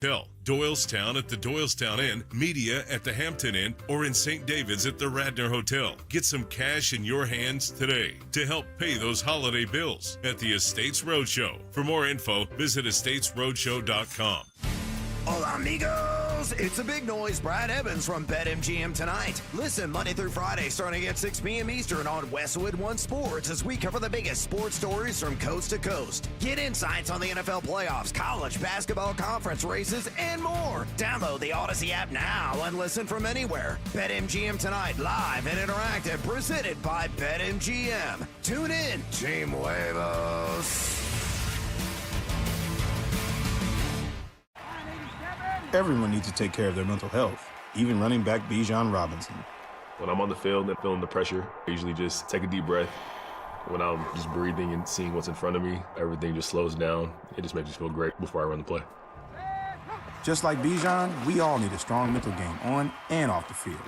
Doylestown at the Doylestown Inn, Media at the Hampton Inn, or in St. David's at the Radnor Hotel. Get some cash in your hands today to help pay those holiday bills at the Estates Roadshow. For more info, visit estatesroadshow.com. Hola, amigos! It's a big noise. Brad Evans from BetMGM tonight. Listen Monday through Friday starting at 6 p.m. Eastern on Westwood One Sports as we cover the biggest sports stories from coast to coast. Get insights on the NFL playoffs, college basketball conference races, and more. Download the Odyssey app now and listen from anywhere. BetMGM tonight, live and interactive, presented by BetMGM. Tune in, Team Huevos. Everyone needs to take care of their mental health, even running back Bijan Robinson. When I'm on the field and feeling the pressure, I usually just take a deep breath. When I'm just breathing and seeing what's in front of me, everything just slows down. It just makes me feel great before I run the play. Just like Bijan, we all need a strong mental game on and off the field.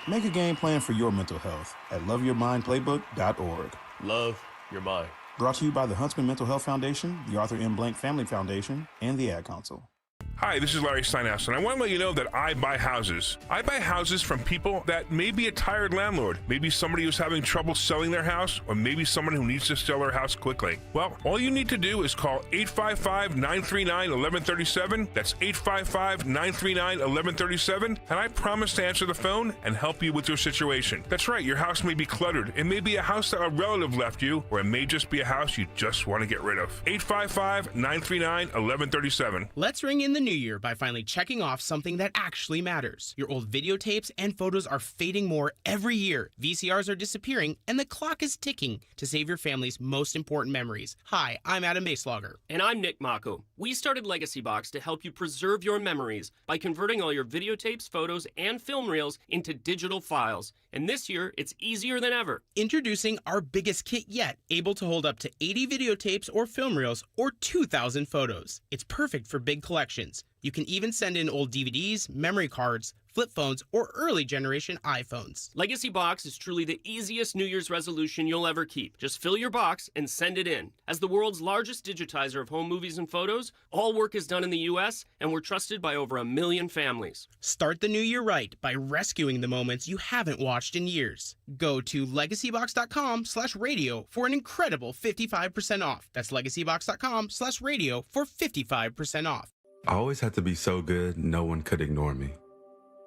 Make a game plan for your mental health at loveyourmindplaybook.org. Love your mind. Brought to you by the Huntsman Mental Health Foundation, the Arthur M. Blank Family Foundation, and the Ad Council. Hi, this is Larry Steinhaus, and I want to let you know that I buy houses. I buy houses from people that may be a tired landlord, maybe somebody who's having trouble selling their house, or maybe someone who needs to sell their house quickly. Well, all you need to do is call 855-939-1137. That's 855-939-1137, and I promise to answer the phone and help you with your situation. That's right, your house may be cluttered. It may be a house that a relative left you, or it may just be a house you just want to get rid of. 855-939-1137. Let's ring in the new year by finally checking off something that actually matters. Your old videotapes and photos are fading more every year. VCRs are disappearing, and the clock is ticking to save your family's most important memories. Hi, I'm Adam Baselogger. And I'm Nick Mako. We started Legacy Box to help you preserve your memories by converting all your videotapes, photos, and film reels into digital files. And this year, it's easier than ever. Introducing our biggest kit yet, able to hold up to 80 videotapes or film reels or 2,000 photos. It's perfect for big collections. You can even send in old DVDs, memory cards, flip phones, or early generation iPhones. Legacy Box is truly the easiest New Year's resolution you'll ever keep. Just fill your box and send it in. As the world's largest digitizer of home movies and photos, all work is done in the U.S., and we're trusted by over 1 million families. Start the new year right by rescuing the moments you haven't watched in years. Go to legacybox.com/radio for an incredible 55% off. That's legacybox.com/radio for 55% off. I always had to be so good, no one could ignore me.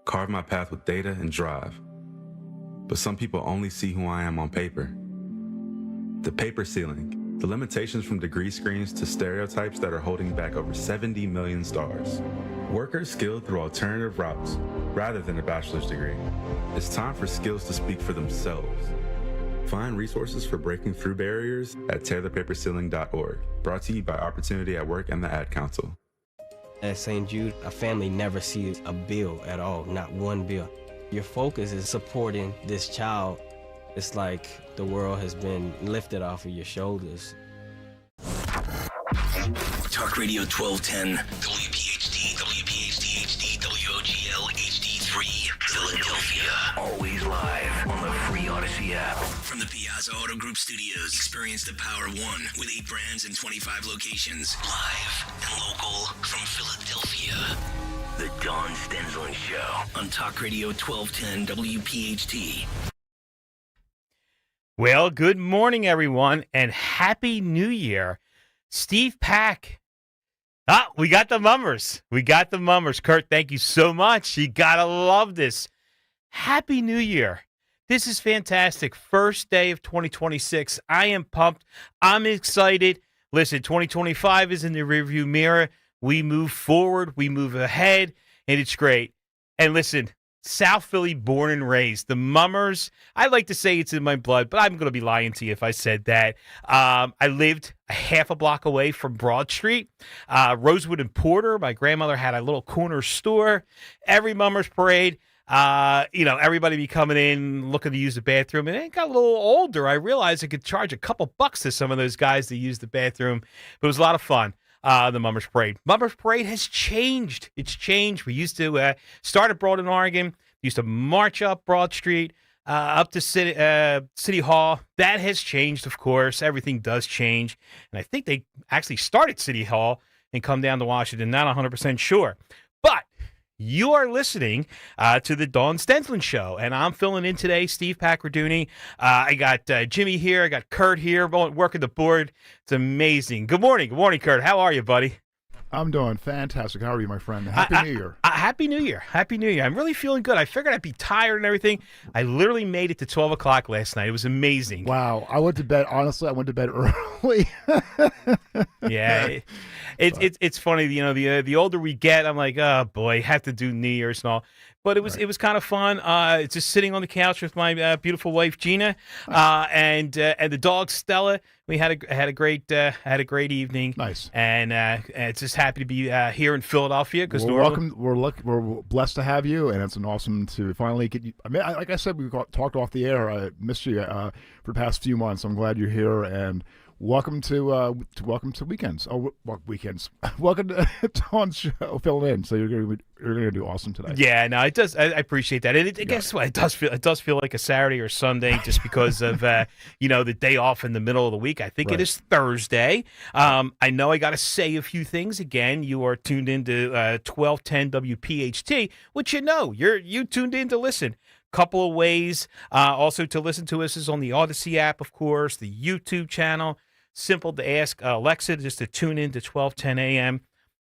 Carve my path with data and drive. But some people only see who I am on paper. The paper ceiling, the limitations from degree screens to stereotypes that are holding back over 70 million stars. Workers skilled through alternative routes rather than a bachelor's degree. It's time for skills to speak for themselves. Find resources for breaking through barriers at tearthepaperceiling.org. Brought to you by Opportunity at Work and the Ad Council. At St. Jude, a family never sees a bill at all, not one bill. Your focus is supporting this child. It's like the world has been lifted off of your shoulders. Talk Radio 1210, WPHT, WPHT HD, WOGL HD3, Philadelphia. Always live on the free Odyssey app. From the Piazza Auto Group Studios, experience the power of one with 8 brands and 25 locations. Live and local from Philadelphia. The Dawn Stensland Show on Talk Radio 1210 WPHT. Well, good morning, everyone, and Happy New Year. Steve Pack. We got the mummers. We got the mummers. Kurt, thank you so much. You got to love this. Happy New Year. This is fantastic. First day of 2026. I am pumped. I'm excited. Listen, 2025 is in the rearview mirror. We move forward. We move ahead, and it's great. And listen, South Philly born and raised. The mummers, I like to say it's in my blood, but I'm going to be lying to you if I said that. I lived a half a block away from Broad Street, Rosewood and Porter. My grandmother had a little corner store. Every mummers parade. Everybody be coming in looking to use the bathroom. And it got a little older. I realized I could charge a couple bucks to some of those guys to use the bathroom. But it was a lot of fun. The Mummers Parade. Mummers Parade has changed. It's changed. We used to start at Broad and Oregon. We used to march up Broad Street, up to City Hall. That has changed, of course. Everything does change. And I think they actually started City Hall and come down to Washington. Not 100% sure. But you are listening to the Dawn Stensland Show, and I'm filling in today, Steve Packarduni. I got Jimmy here. I got Kurt here working the board. It's amazing. Good morning. Good morning, Kurt. How are you, buddy? I'm doing fantastic. How are you, my friend? Happy New Year. Happy New Year. Happy New Year. I'm really feeling good. I figured I'd be tired and everything. I literally made it to 12 o'clock last night. It was amazing. Wow. I went to bed, honestly, I went to bed early. Yeah. It's funny, you know, the older we get, I'm like, oh, boy, have to do New Year's and all. But it was kind of fun. Just sitting on the couch with my beautiful wife Gina, and the dog Stella. We had a great evening. Nice. And it's just happy to be here in Philadelphia because we're blessed to have you, and it's an awesome to finally get you. I mean, like I said, we talked off the air. I missed you for the past few months. I'm glad you're here, and welcome to weekends. Oh, well, weekends. Welcome to Dawn's show. Filling in, so you're gonna do awesome today. Yeah, no, it does. I appreciate that. And guess what? It does feel like a Saturday or Sunday just because of the day off in the middle of the week. I think It is Thursday. I know I got to say a few things again. You are tuned into 1210 WPHT, which you tuned in to listen. Couple of ways also to listen to us is on the Odyssey app, of course, the YouTube channel. Simple to ask Alexa just to tune in to 1210 a.m.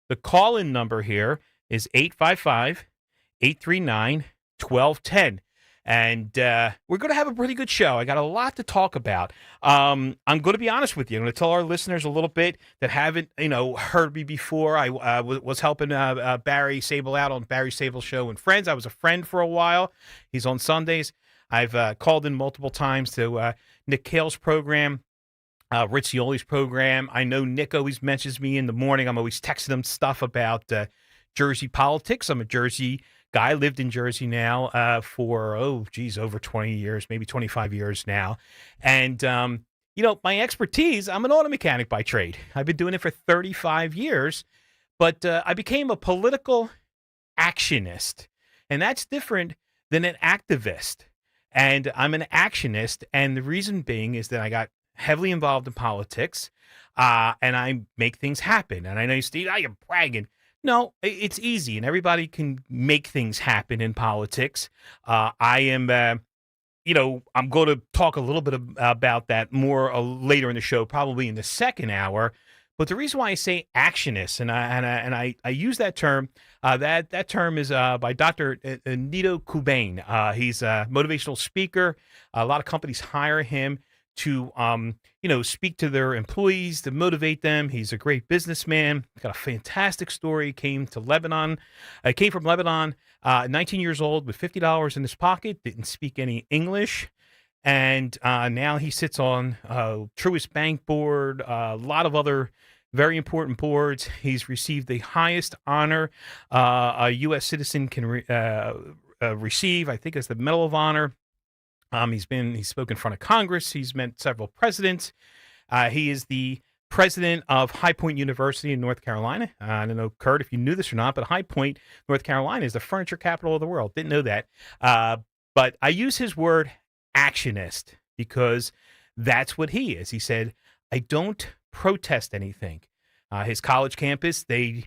The call-in number here is 855-839-1210. And we're going to have a pretty good show. I got a lot to talk about. I'm going to be honest with you. I'm going to tell our listeners a little bit that haven't, heard me before. I was helping Barry Sable out on Barry Sable's show and Friends. I was a friend for a while. He's on Sundays. I've called in multiple times to Nick Cale's program, Rich Cioli's program. I know Nick always mentions me in the morning. I'm always texting him stuff about Jersey politics. I'm a Jersey guy. Lived in Jersey now for, over 20 years, maybe 25 years now. And, my expertise, I'm an auto mechanic by trade. I've been doing it for 35 years, but I became a political actionist, and that's different than an activist. And I'm an actionist, and the reason being is that I got heavily involved in politics, and I make things happen. And I know, Steve, you're bragging. No, it's easy, and everybody can make things happen in politics. I am, I'm going to talk a little bit about that more later in the show, probably in the second hour. But the reason why I say actionist, and I use that term, that term is by Dr. Nito Kubain. He's a motivational speaker. A lot of companies hire him to, speak to their employees, to motivate them. He's a great businessman. Got a fantastic story. Came from Lebanon, 19 years old with $50 in his pocket, didn't speak any English. And now he sits on Truist Bank board, a lot of other very important boards. He's received the highest honor a U.S. citizen can receive. I think it's the Medal of Honor. He's spoken in front of Congress. He's met several presidents. He is the president of High Point University in North Carolina. I don't know, Kurt, if you knew this or not, but High Point, North Carolina is the furniture capital of the world. Didn't know that. But I use his word actionist because that's what he is. He said, I don't protest anything. His college campus, they're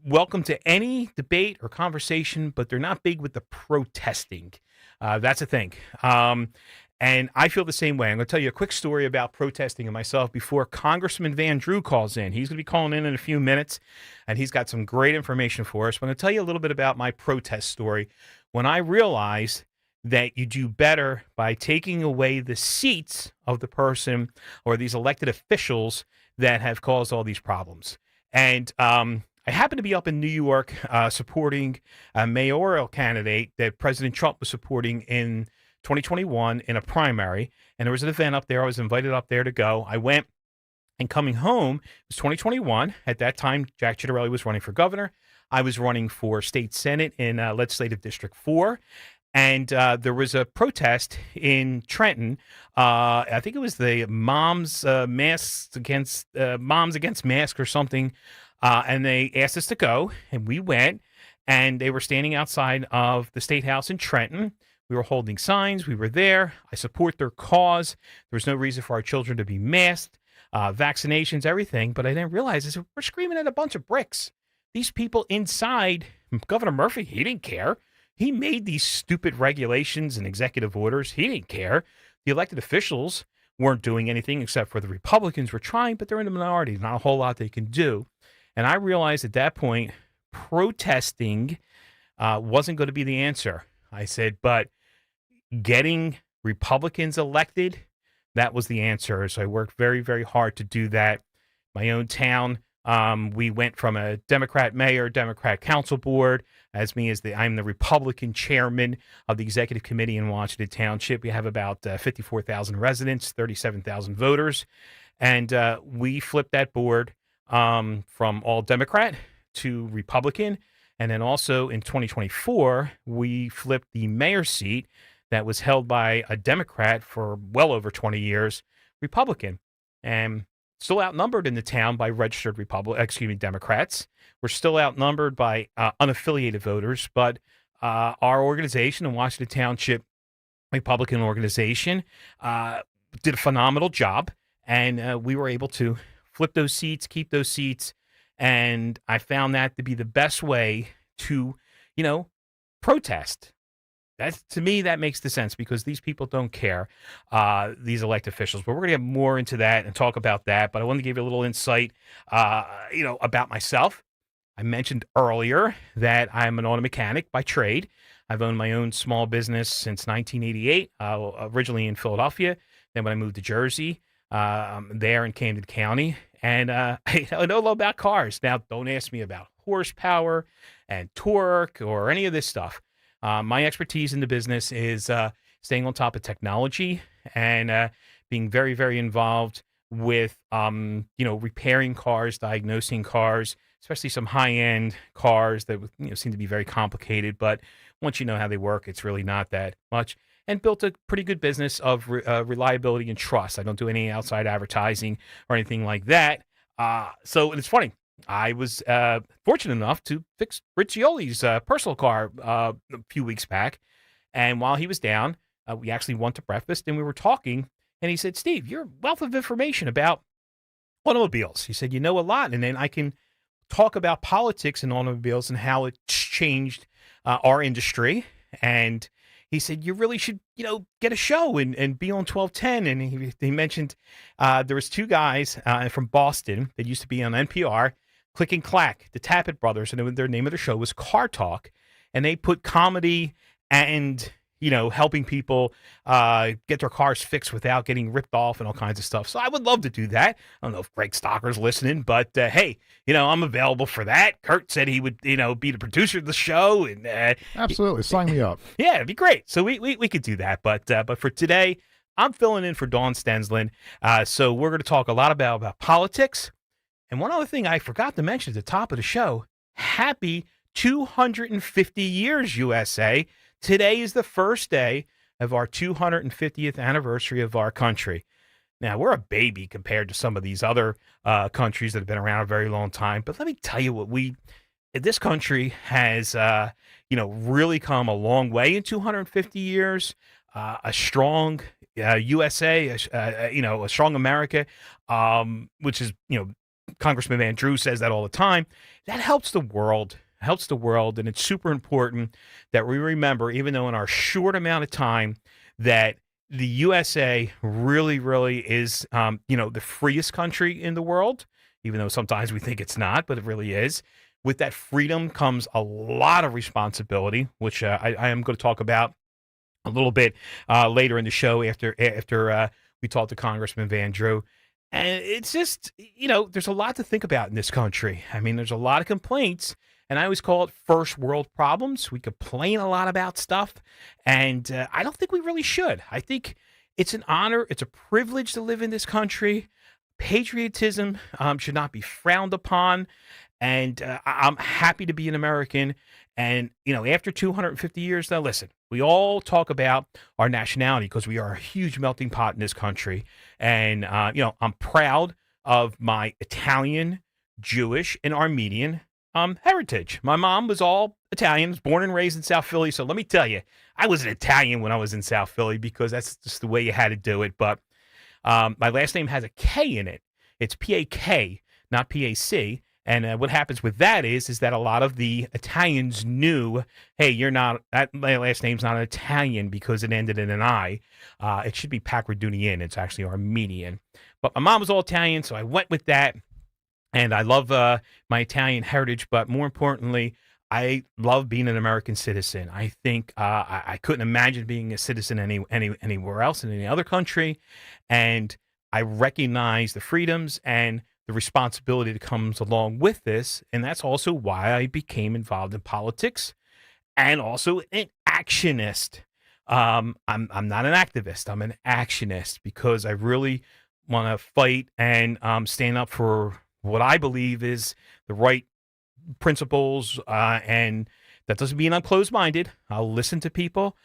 welcome to any debate or conversation, but they're not big with the protesting. That's a thing. And I feel the same way. I'm going to tell you a quick story about protesting and myself before Congressman Van Drew calls in. He's going to be calling in a few minutes, and he's got some great information for us. But I'm going to tell you a little bit about my protest story when I realized that you do better by taking away the seats of the person or these elected officials that have caused all these problems. And I happened to be up in New York supporting a mayoral candidate that President Trump was supporting in 2021 in a primary. And there was an event up there. I was invited up there to go. I went, and coming home, it was 2021. At that time, Jack Ciattarelli was running for governor. I was running for state senate in Legislative District 4. And there was a protest in Trenton. I think it was the Moms Against Masks or something. And they asked us to go, and we went. And they were standing outside of the State House in Trenton. We were holding signs. We were there. I support their cause. There was no reason for our children to be masked. vaccinations, everything. But I didn't realize is we're screaming at a bunch of bricks. These people inside, Governor Murphy, he didn't care. He made these stupid regulations and executive orders. He didn't care. The elected officials weren't doing anything except for the Republicans were trying, but they're in the minority. Not a whole lot they can do. And I realized at that point, protesting wasn't going to be the answer. I said, but getting Republicans elected, that was the answer. So I worked very, very hard to do that. My own town, we went from a Democrat mayor, Democrat council board, I'm the Republican chairman of the executive committee in Washington Township. We have about 54,000 residents, 37,000 voters. And we flipped that board from all Democrat to Republican. And then also in 2024, we flipped the mayor's seat that was held by a Democrat for well over 20 years, Republican. And still outnumbered in the town by registered Democrats. We're still outnumbered by unaffiliated voters, but our organization, the Washington Township Republican organization, did a phenomenal job, and we were able to flip those seats, keep those seats, and I found that to be the best way to, protest. To me, that makes the sense because these people don't care, these elected officials. But we're going to get more into that and talk about that. But I want to give you a little insight, about myself. I mentioned earlier that I'm an auto mechanic by trade. I've owned my own small business since 1988, originally in Philadelphia. Then when I moved to Jersey, there in Camden County. And I know a lot about cars. Now, don't ask me about horsepower and torque or any of this stuff. My expertise in the business is staying on top of technology and being very, very involved with, repairing cars, diagnosing cars, especially some high-end cars that seem to be very complicated. But once you know how they work, it's really not that much. And built a pretty good business of reliability and trust. I don't do any outside advertising or anything like that. So it's funny. I was fortunate enough to fix Riccioli's personal car a few weeks back. And while he was down, we actually went to breakfast and we were talking. And he said, Steve, you're a wealth of information about automobiles. He said, you know a lot. And then I can talk about politics and automobiles and how it's changed our industry. And he said, you really should, get a show and be on 1210. And he mentioned there was two guys from Boston that used to be on NPR, Click and Clack, the Tappet brothers, and their name of the show was Car Talk. And they put comedy and, helping people get their cars fixed without getting ripped off and all kinds of stuff. So I would love to do that. I don't know if Greg Stocker's listening, but hey, I'm available for that. Kurt said he would, be the producer of the show. And absolutely, sign me up. Yeah, it'd be great. So we could do that. But for today, I'm filling in for Dawn Stensland. So we're going to talk a lot about politics. And one other thing I forgot to mention at the top of the show, happy 250 years, USA. Today is the first day of our 250th anniversary of our country. Now, we're a baby compared to some of these other countries that have been around a very long time. But let me tell you this country has, really come a long way in 250 years. A strong USA, a strong America, which is, Congressman Van Drew says that all the time. That helps the world. And it's super important that we remember, even though in our short amount of time, that the USA really, really is, the freest country in the world, even though sometimes we think it's not, but it really is. With that freedom comes a lot of responsibility, which I am going to talk about a little bit later in the show after we talk to Congressman Van Drew. And it's just, there's a lot to think about in this country. I mean, there's a lot of complaints, and I always call it first world problems. We complain a lot about stuff, and I don't think we really should. I think it's an honor. It's a privilege to live in this country. Patriotism should not be frowned upon, and I'm happy to be an American. And, after 250 years, now listen, we all talk about our nationality because we are a huge melting pot in this country. And, I'm proud of my Italian, Jewish, and Armenian heritage. My mom was all Italian, was born and raised in South Philly. So let me tell you, I was an Italian when I was in South Philly because that's just the way you had to do it. But my last name has a K in it. It's PAK, not PAC. And what happens with that is that a lot of the Italians knew, hey, my last name's not Italian because it ended in an I. It should be Pacradunian. It's actually Armenian. But my mom was all Italian, so I went with that. And I love my Italian heritage, but more importantly, I love being an American citizen. I think I couldn't imagine being a citizen anywhere else in any other country. And I recognize the freedoms and the responsibility that comes along with this. And that's also why I became involved in politics and also an actionist. I'm not an activist. I'm an actionist because I really want to fight and stand up for what I believe is the right principles. And that doesn't mean I'm closed-minded. I'll listen to people.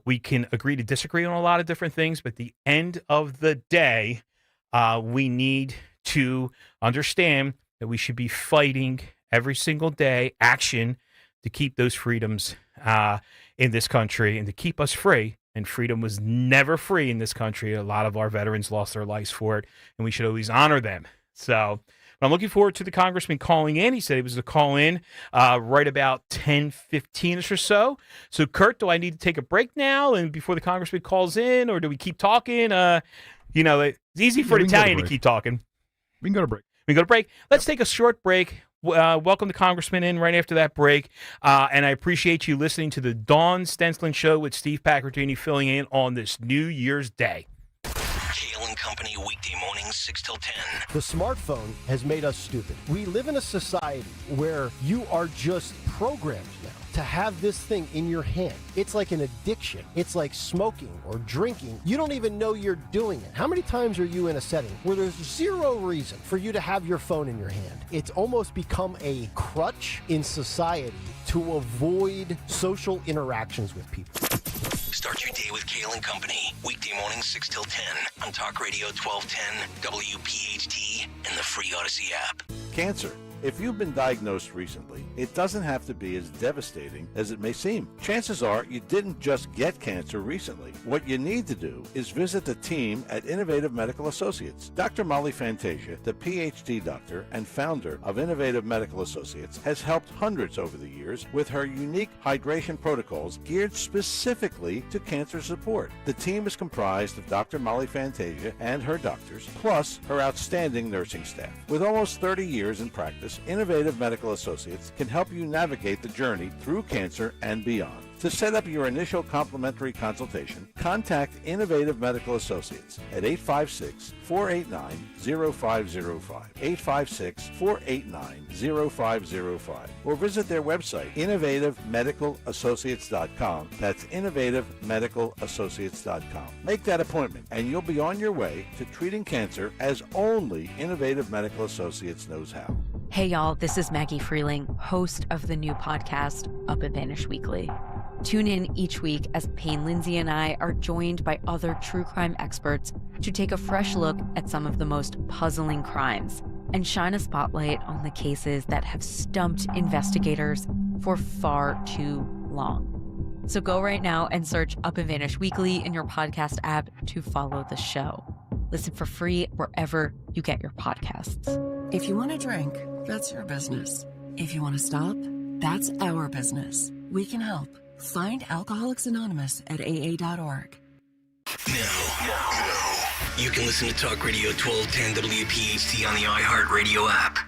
We can agree to disagree on a lot of different things, but at the end of the day, we need to understand that we should be fighting every single day, action, to keep those freedoms in this country and to keep us free. And freedom was never free in this country. A lot of our veterans lost their lives for it, and we should always honor them. So I'm looking forward to the congressman calling in. He said he was to call in right about 10:15 or so. So, Kurt, do I need to take a break now and before the congressman calls in, or do we keep talking? It's easy for an Italian to keep talking. We can go to break. We can go to break. Let's take a short break. Welcome the congressman in right after that break. And I appreciate you listening to the Dawn Stensland Show with Steve Pacardini filling in on this New Year's Day. Kale and Company, weekday mornings, 6 till 10. The smartphone has made us stupid. We live in a society where you are just programmed now to have this thing in your hand. It's like an addiction. It's like smoking or drinking. You don't even know you're doing it. How many times are you in a setting where there's zero reason for you to have your phone in your hand? It's almost become a crutch in society to avoid social interactions with people. Start your day with Kale and Company, weekday mornings 6 till 10 on Talk Radio 1210, WPHT, and the free Odyssey app. Cancer. If you've been diagnosed recently, it doesn't have to be as devastating as it may seem. Chances are you didn't just get cancer recently. What you need to do is visit the team at Innovative Medical Associates. Dr. Molly Fantasia, the PhD doctor and founder of Innovative Medical Associates, has helped hundreds over the years with her unique hydration protocols geared specifically to cancer support. The team is comprised of Dr. Molly Fantasia and her doctors, plus her outstanding nursing staff. With almost 30 years in practice, Innovative Medical Associates can help you navigate the journey through cancer and beyond. To set up your initial complimentary consultation, contact Innovative Medical Associates at 856-489-0505, 856-489-0505, or visit their website, innovativemedicalassociates.com. That's innovativemedicalassociates.com. Make that appointment, and you'll be on your way to treating cancer as only Innovative Medical Associates knows how. Hey y'all, this is Maggie Freeling, host of the new podcast, Up and Vanish Weekly. Tune in each week as Payne Lindsay and I are joined by other true crime experts to take a fresh look at some of the most puzzling crimes and shine a spotlight on the cases that have stumped investigators for far too long. So go right now and search Up and Vanish Weekly in your podcast app to follow the show. Listen for free wherever you get your podcasts. If you want to drink, that's your business. If you want to stop, that's our business. We can help. Find Alcoholics Anonymous at AA.org. Now, you can listen to Talk Radio 1210 WPHT on the iHeartRadio app.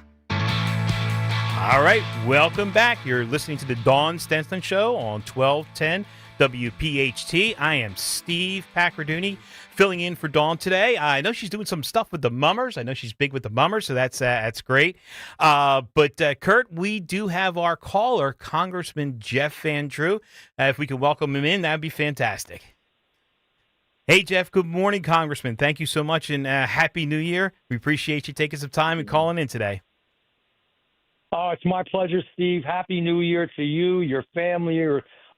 All right, welcome back. You're listening to the Dawn Stensland Show on 1210 WPHT. I am Steve Pacardini, filling in for Dawn today. I know she's doing some stuff with the Mummers. I know she's big with the Mummers, so that's great. But Kurt, we do have our caller, Congressman Jeff Van Drew. If we could welcome him in, that'd be fantastic. Hey, Jeff. Good morning, Congressman. Thank you so much, and Happy New Year. We appreciate you taking some time and calling in today. Oh, it's my pleasure, Steve. Happy New Year to you, your family,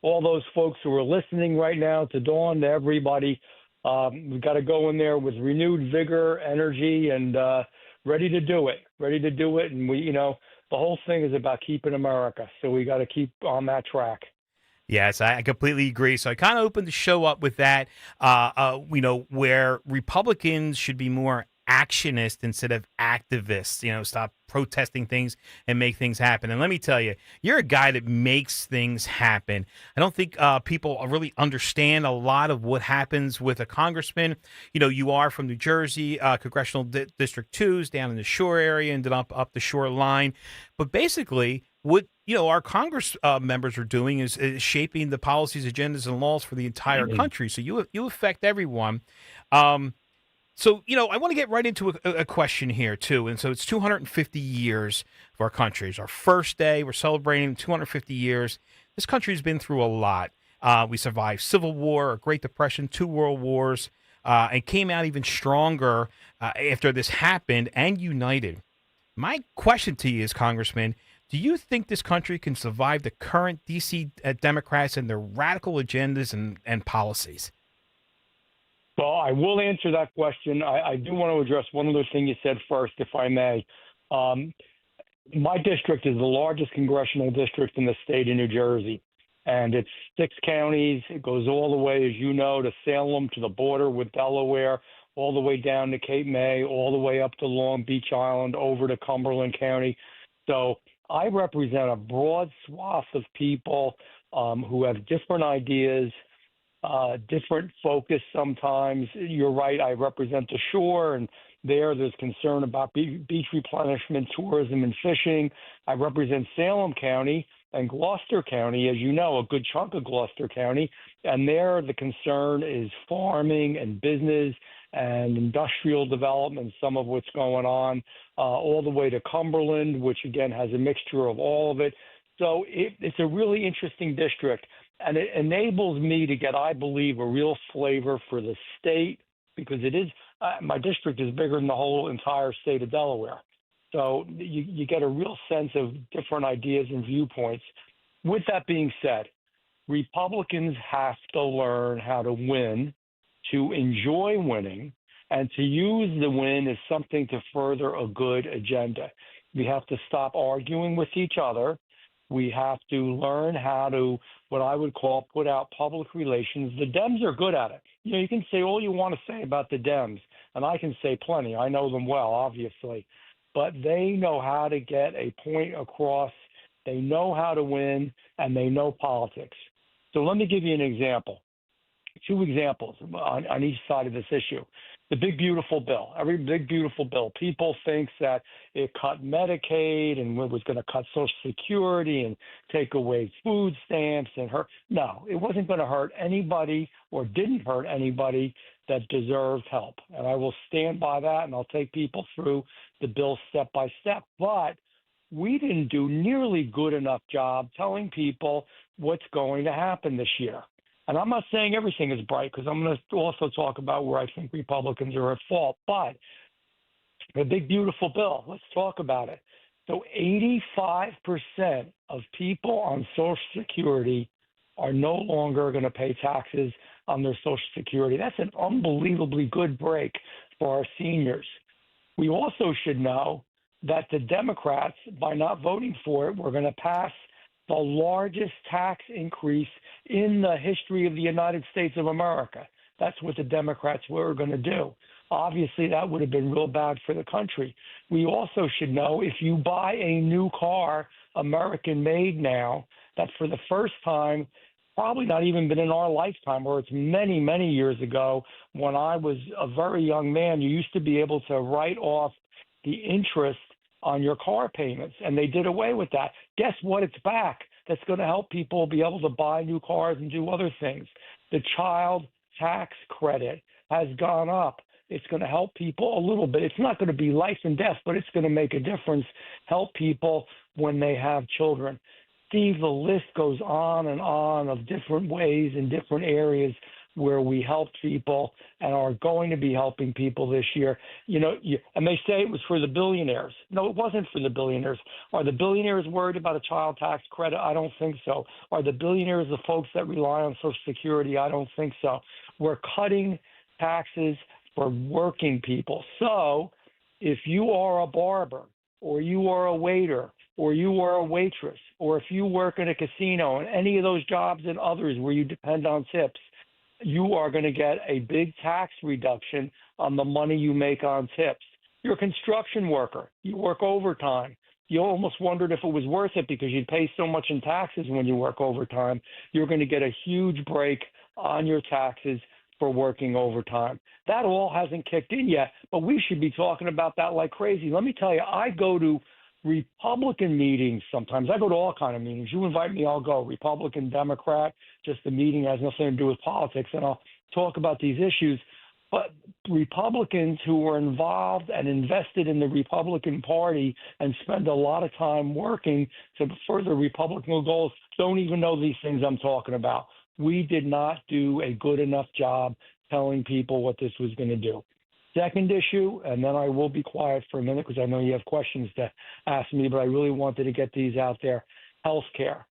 all those folks who are listening right now, to Dawn, to everybody. We've got to go in there with renewed vigor, energy, and ready to do it. And the whole thing is about keeping America. So we got to keep on that track. Yes, I completely agree. So I kind of opened the show up with that, where Republicans should be more actionists instead of activists. Stop protesting things and make things happen. And let me tell you, you're a guy that makes things happen. I don't think people really understand a lot of what happens with a congressman. You are from New Jersey, Congressional District 2's down in the shore area, ended up the shore line. But basically, what our Congress members are doing is shaping the policies, agendas, and laws for the entire country. So you affect everyone. So, I want to get right into a question here, too. And so it's 250 years of our country. It's our first day. We're celebrating 250 years. This country's been through a lot. We survived Civil War, a Great Depression, 2 World Wars, and came out even stronger after this happened and united. My question to you is, Congressman, do you think this country can survive the current D.C. Democrats and their radical agendas and policies? Well, I will answer that question. I do want to address one other thing you said first, if I may. My district is the largest congressional district in the state of New Jersey, and it's 6 counties. It goes all the way, as you know, to Salem, to the border with Delaware, all the way down to Cape May, all the way up to Long Beach Island, over to Cumberland County. So I represent a broad swath of people who have different ideas, different focus sometimes. You're right, I represent the shore, and there's concern about beach replenishment, tourism, and fishing. I represent Salem County and Gloucester County, as you know, a good chunk of Gloucester County, and there the concern is farming and business and industrial development, some of what's going on, all the way to Cumberland, which again has a mixture of all of it. So it's a really interesting district. And it enables me to get, I believe, a real flavor for the state, because it is my district is bigger than the whole entire state of Delaware. So you get a real sense of different ideas and viewpoints. With that being said, Republicans have to learn how to win, to enjoy winning, and to use the win as something to further a good agenda. We have to stop arguing with each other. We have to learn how to, what I would call, put out public relations. The Dems are good at it. You can say all you want to say about the Dems, and I can say plenty. I know them well, obviously. But they know how to get a point across. They know how to win, and they know politics. So let me give you an example. 2 examples on each side of this issue. The big, beautiful bill, every big, beautiful bill. People think that it cut Medicaid and it was going to cut Social Security and take away food stamps and hurt. No, it wasn't going to hurt anybody or didn't hurt anybody that deserved help. And I will stand by that, and I'll take people through the bill step by step. But we didn't do nearly good enough job telling people what's going to happen this year. And I'm not saying everything is bright, because I'm going to also talk about where I think Republicans are at fault. But the big, beautiful bill, let's talk about it. So 85% of people on Social Security are no longer going to pay taxes on their Social Security. That's an unbelievably good break for our seniors. We also should know that the Democrats, by not voting for it, were going to pass the largest tax increase in the history of the United States of America. That's what the Democrats were going to do. Obviously, that would have been real bad for the country. We also should know, if you buy a new car, American-made now, that for the first time, probably not even been in our lifetime, or it's many, many years ago, when I was a very young man, you used to be able to write off the interest on your car payments, and they did away with that. Guess what? It's back. That's going to help people be able to buy new cars and do other things. The child tax credit has gone up. It's going to help people a little bit. It's not going to be life and death, but it's going to make a difference, help people when they have children. Steve, the list goes on and on of different ways in different areas where we help people and are going to be helping people this year. And they say it was for the billionaires. No, it wasn't for the billionaires. Are the billionaires worried about a child tax credit? I don't think so. Are the billionaires the folks that rely on Social Security? I don't think so. We're cutting taxes for working people. So if you are a barber, or you are a waiter, or you are a waitress, or if you work in a casino and any of those jobs and others where you depend on tips, you are going to get a big tax reduction on the money you make on tips. You're a construction worker. You work overtime. You almost wondered if it was worth it because you'd pay so much in taxes when you work overtime. You're going to get a huge break on your taxes for working overtime. That all hasn't kicked in yet, but we should be talking about that like crazy. Let me tell you, I go to Republican meetings sometimes. I go to all kind of meetings. You invite me, I'll go. Republican, Democrat, just the meeting has nothing to do with politics, and I'll talk about these issues. But Republicans who are involved and invested in the Republican Party and spend a lot of time working to further Republican goals don't even know these things I'm talking about. We did not do a good enough job telling people what this was going to do. Second issue, and then I will be quiet for a minute because I know you have questions to ask me, but I really wanted to get these out there. Healthcare.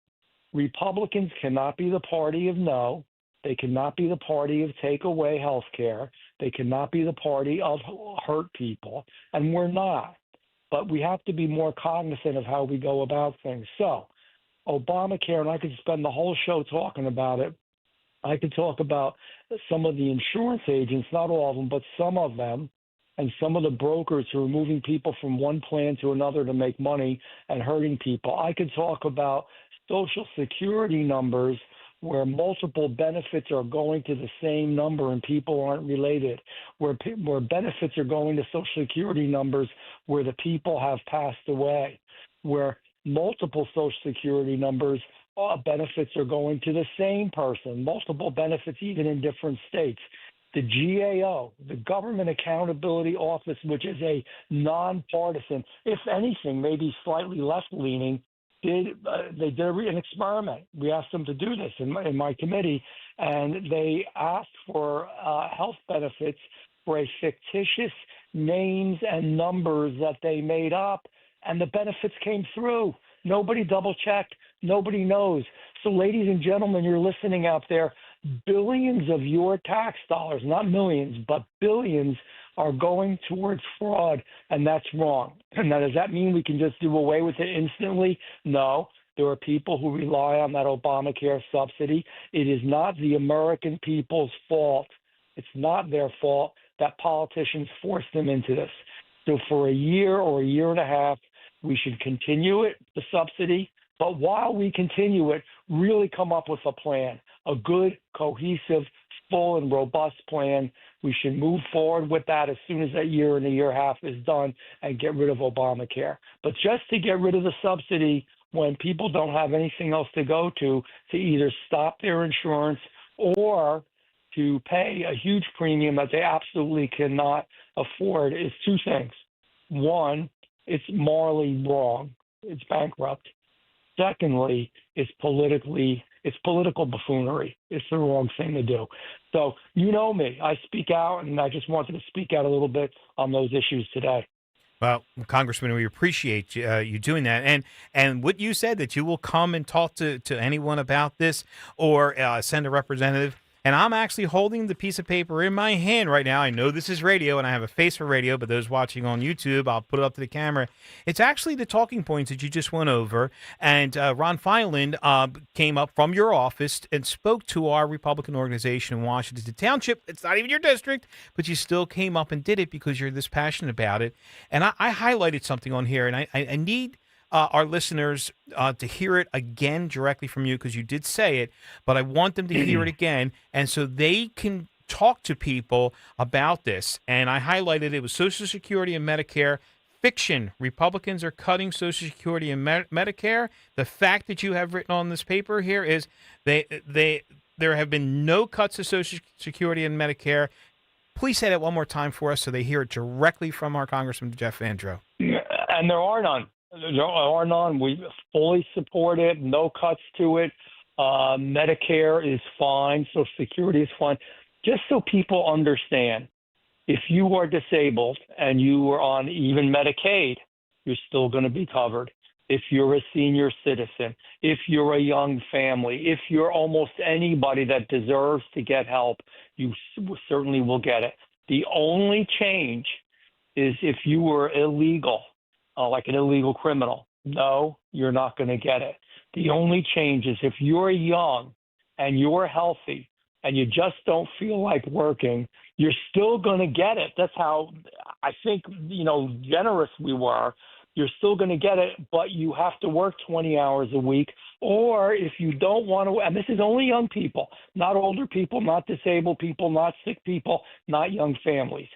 Republicans cannot be the party of no. They cannot be the party of take away health care. They cannot be the party of hurt people, and we're not. But we have to be more cognizant of how we go about things. So Obamacare, and I could spend the whole show talking about it. I could talk about some of the insurance agents, not all of them, but some of them, and some of the brokers who are moving people from one plan to another to make money and hurting people. I could talk about Social Security numbers where multiple benefits are going to the same number and people aren't related, where benefits are going to Social Security numbers where the people have passed away, where multiple Social Security numbers, benefits are going to the same person, multiple benefits even in different states. The GAO, the Government Accountability Office, which is a nonpartisan, if anything, maybe slightly left-leaning, they did an experiment. We asked them to do this in my committee, and they asked for health benefits for a fictitious names and numbers that they made up, and the benefits came through. Nobody double-checked. Nobody knows. So, ladies and gentlemen, you're listening out there, billions of your tax dollars, not millions, but billions, are going towards fraud, and that's wrong. And now, does that mean we can just do away with it instantly? No. There are people who rely on that Obamacare subsidy. It is not the American people's fault. It's not their fault that politicians force them into this. So for a year or a year and a half, we should continue it, the subsidy. But while we continue it, really come up with a plan, a good, cohesive, full and robust plan. We should move forward with that as soon as that year and a year and a half is done and get rid of Obamacare. But just to get rid of the subsidy when people don't have anything else to go to either stop their insurance or to pay a huge premium that they absolutely cannot afford is two things. One, it's morally wrong. It's bankrupt. Secondly, it's political buffoonery. It's the wrong thing to do. So you know me. I speak out, and I just wanted to speak out a little bit on those issues today. Well, Congressman, we appreciate you doing that. And what you said, that you will come and talk to anyone about this or send a representative. And I'm actually holding the piece of paper in my hand right now. I know this is radio, and I have a face for radio, but those watching on YouTube, I'll put it up to the camera. It's actually the talking points that you just went over. And Ron Fineland came up from your office and spoke to our Republican organization in Washington Township. It's not even your district, but you still came up and did it because you're this passionate about it. And I highlighted something on here, and I need our listeners to hear it again directly from you, because you did say it, but I want them to hear it again, and so they can talk to people about this. And I highlighted it was Social Security and Medicare. Fiction. Republicans are cutting Social Security and Medicare. The fact that you have written on this paper here is there have been no cuts to Social Security and Medicare. Please say that one more time for us so they hear it directly from our Congressman Jeff Vandrow. And there are none. There are none. We fully support it. No cuts to it. Medicare is fine. Social Security is fine. Just so people understand, if you are disabled and you are on even Medicaid, you're still going to be covered. If you're a senior citizen, if you're a young family, if you're almost anybody that deserves to get help, you certainly will get it. The only change is if you were illegal, like an illegal criminal. No, you're not going to get it. The only change is if you're young and you're healthy, and you just don't feel like working, you're still going to get it. That's how I think, generous we were. You're still going to get it, but you have to work 20 hours a week. Or if you don't want to, and this is only young people, not older people, not disabled people, not sick people, not young families,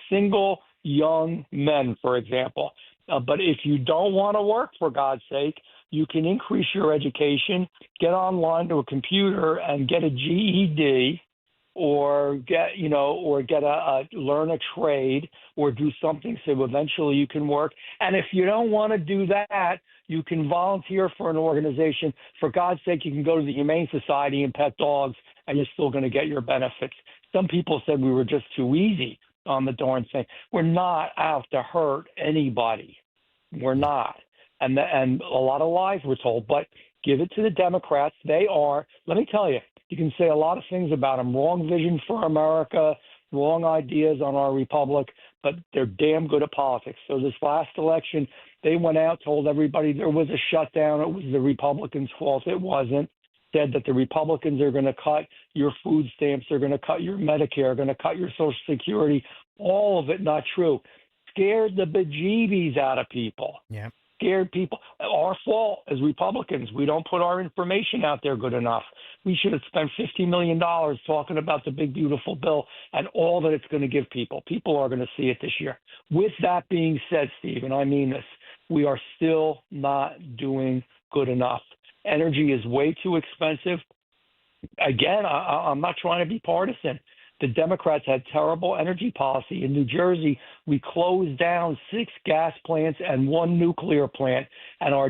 single young men, for example. But if you don't want to work, for God's sake, you can increase your education, get online to a computer and get a GED, or learn a trade, or do something so eventually you can work. And if you don't want to do that, you can volunteer for an organization. For God's sake, you can go to the Humane Society and pet dogs, and you're still going to get your benefits. Some people said we were just too easy on the darn thing. We're not out to hurt anybody. We're not. And a lot of lies were told, but give it to the Democrats. They are, let me tell you, you can say a lot of things about them. Wrong vision for America, wrong ideas on our republic, but they're damn good at politics. So this last election, they went out, told everybody there was a shutdown. It was the Republicans' fault. It wasn't. Said that the Republicans are going to cut your food stamps, they're going to cut your Medicare, going to cut your Social Security. All of it not true. Scared the bejeebies out of people. Yeah. Scared people. Our fault as Republicans. We don't put our information out there good enough. We should have spent $50 million talking about the big, beautiful bill and all that it's going to give people. People are going to see it this year. With that being said, Steve, and I mean this, we are still not doing good enough. Energy is way too expensive. Again, I'm not trying to be partisan. The Democrats had terrible energy policy. In New Jersey, we closed down 6 gas plants and 1 nuclear plant, and our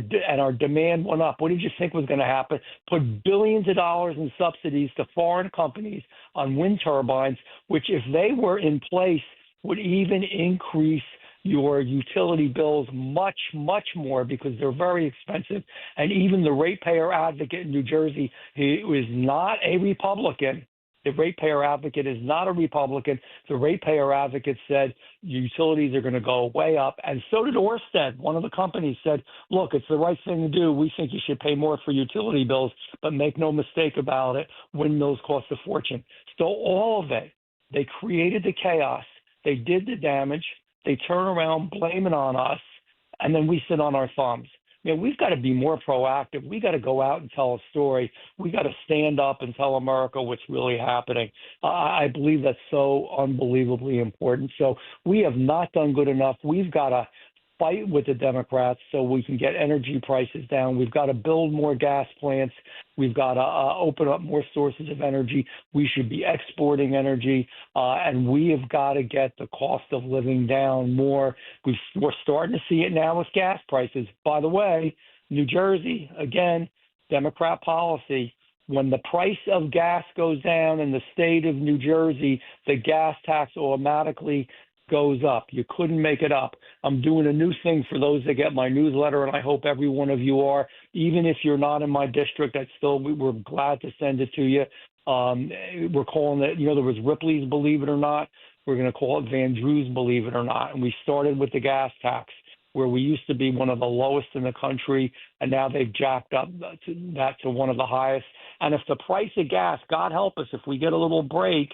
demand went up. What did you think was going to happen? Put billions of dollars in subsidies to foreign companies on wind turbines, which, if they were in place, would even increase your utility bills much, much more, because they're very expensive. And even the ratepayer advocate in New Jersey, who is not a Republican, the ratepayer advocate is not a Republican. The ratepayer advocate said utilities are going to go way up. And so did Ørsted. One of the companies said, look, it's the right thing to do. We think you should pay more for utility bills, but make no mistake about it, windmills cost a fortune. So all of it, they created the chaos. They did the damage. They turn around, blame it on us, and then we sit on our thumbs. We've got to be more proactive. We got to go out and tell a story. We got to stand up and tell America what's really happening. I believe that's so unbelievably important. So we have not done good enough. We've got to fight with the Democrats so we can get energy prices down. We've got to build more gas plants. We've got to open up more sources of energy. We should be exporting energy, and we have got to get the cost of living down more. We're starting to see it now with gas prices. By the way, New Jersey, again, Democrat policy. When the price of gas goes down in the state of New Jersey, the gas tax automatically goes up. You couldn't make it up. I'm doing a new thing for those that get my newsletter, and I hope every one of you are. Even if you're not in my district, we're glad to send it to you. We're calling it, there was Ripley's Believe It or Not. We're going to call it Van Drew's Believe It or Not. And we started with the gas tax, where we used to be one of the lowest in the country, and now they've jacked up to one of the highest. And if the price of gas, God help us, if we get a little break,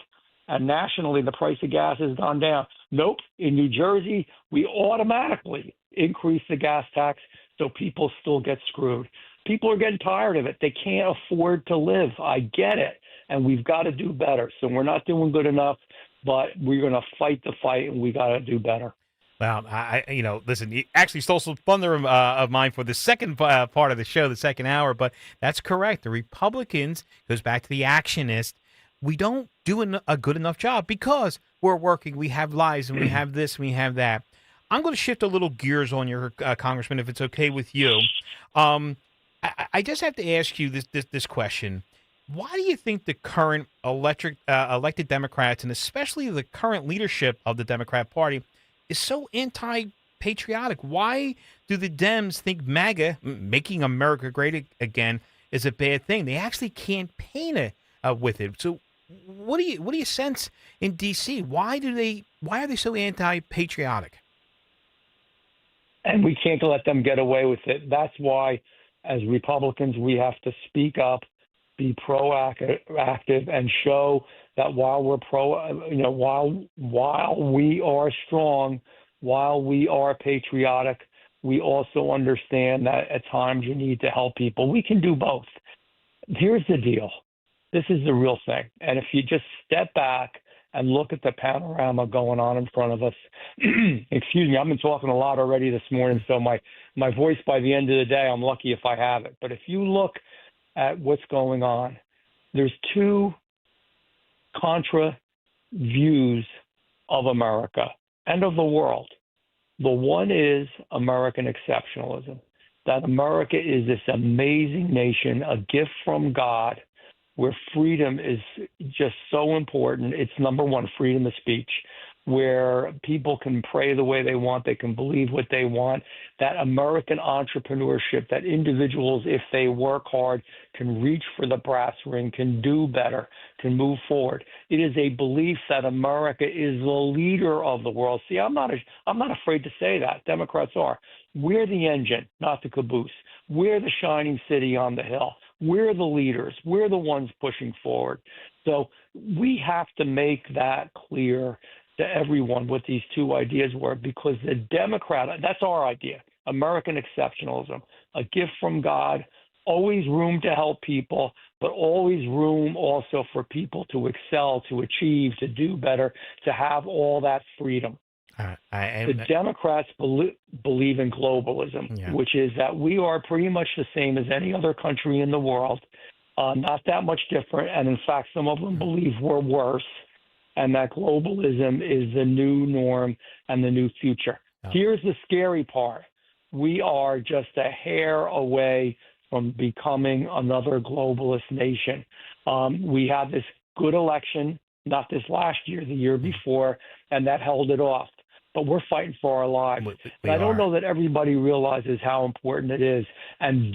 and nationally the price of gas has gone down. Nope. In New Jersey, we automatically increase the gas tax, so people still get screwed. People are getting tired of it. They can't afford to live. I get it. And we've got to do better. So we're not doing good enough, but we're going to fight the fight, and we got to do better. Well, listen, you actually stole some thunder of mine for the second part of the show, the second hour, but that's correct. The Republicans, goes back to the actionist, we don't do a good enough job because we're working, we have lives, and we have this, and we have that. I'm going to shift a little gears on your Congressman, if it's okay with you. I just have to ask you this question. Why do you think the current elected Democrats, and especially the current leadership of the Democrat Party, is so anti-patriotic? Why do the Dems think MAGA, making America great again, is a bad thing? They actually campaign with it. So what do you sense in D.C.? Why are they so anti-patriotic? And we can't let them get away with it. That's why, as Republicans, we have to speak up, be proactive and show that while we're while we are strong, while we are patriotic, we also understand that at times you need to help people. We can do both. Here's the deal. This is the real thing. And if you just step back and look at the panorama going on in front of us, excuse me, I've been talking a lot already this morning, so my voice by the end of the day, I'm lucky if I have it. But if you look at what's going on, there's two contra views of America and of the world. The one is American exceptionalism, that America is this amazing nation, a gift from God, where freedom is just so important. It's number one, freedom of speech, where people can pray the way they want, they can believe what they want, that American entrepreneurship, that individuals, if they work hard, can reach for the brass ring, can do better, can move forward. It is a belief that America is the leader of the world. See, I'm not afraid to say that. Democrats are. We're the engine, not the caboose. We're the shining city on the hill. We're the leaders. We're the ones pushing forward. So we have to make that clear to everyone what these two ideas were, because the Democrat, that's our idea, American exceptionalism, a gift from God, always room to help people, but always room also for people to excel, to achieve, to do better, to have all that freedom. The Democrats believe in globalism, which is that we are pretty much the same as any other country in the world, not that much different. And in fact, some of them believe we're worse, and that globalism is the new norm and the new future. Here's the scary part. We are just a hair away from becoming another globalist nation. We had this good election, not this last year, the year before, and that held it off. But we're fighting for our lives. I don't know that everybody realizes how important it is. And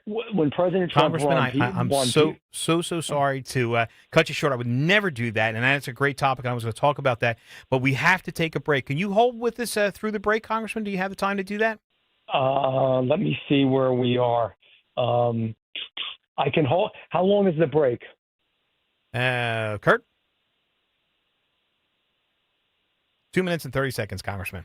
when President Trump Congressman, I'm so sorry to cut you short. I would never do that, and that's a great topic. And I was going to talk about that, but we have to take a break. Can you hold with us through the break, Congressman? Do you have the time to do that? Let me see where we are. I can hold. How long is the break? Kurt? 2 minutes and 30 seconds, Congressman.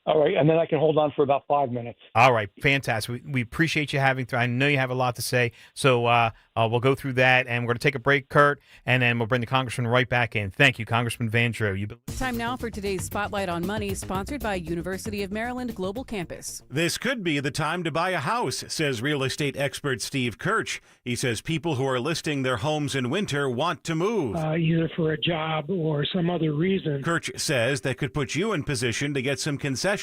All right, and then I can hold on for about 5 minutes. All right, fantastic. We appreciate you having. I know you have a lot to say, so we'll go through that, and we're going to take a break, Kurt, and then we'll bring the Congressman right back in. Thank you, Congressman Van Drew. Time now for today's Spotlight on Money, sponsored by University of Maryland Global Campus. This could be the time to buy a house, says real estate expert Steve Kirch. He says people who are listing their homes in winter want to move. Either for a job or some other reason. Kirch says that could put you in position to get some concessions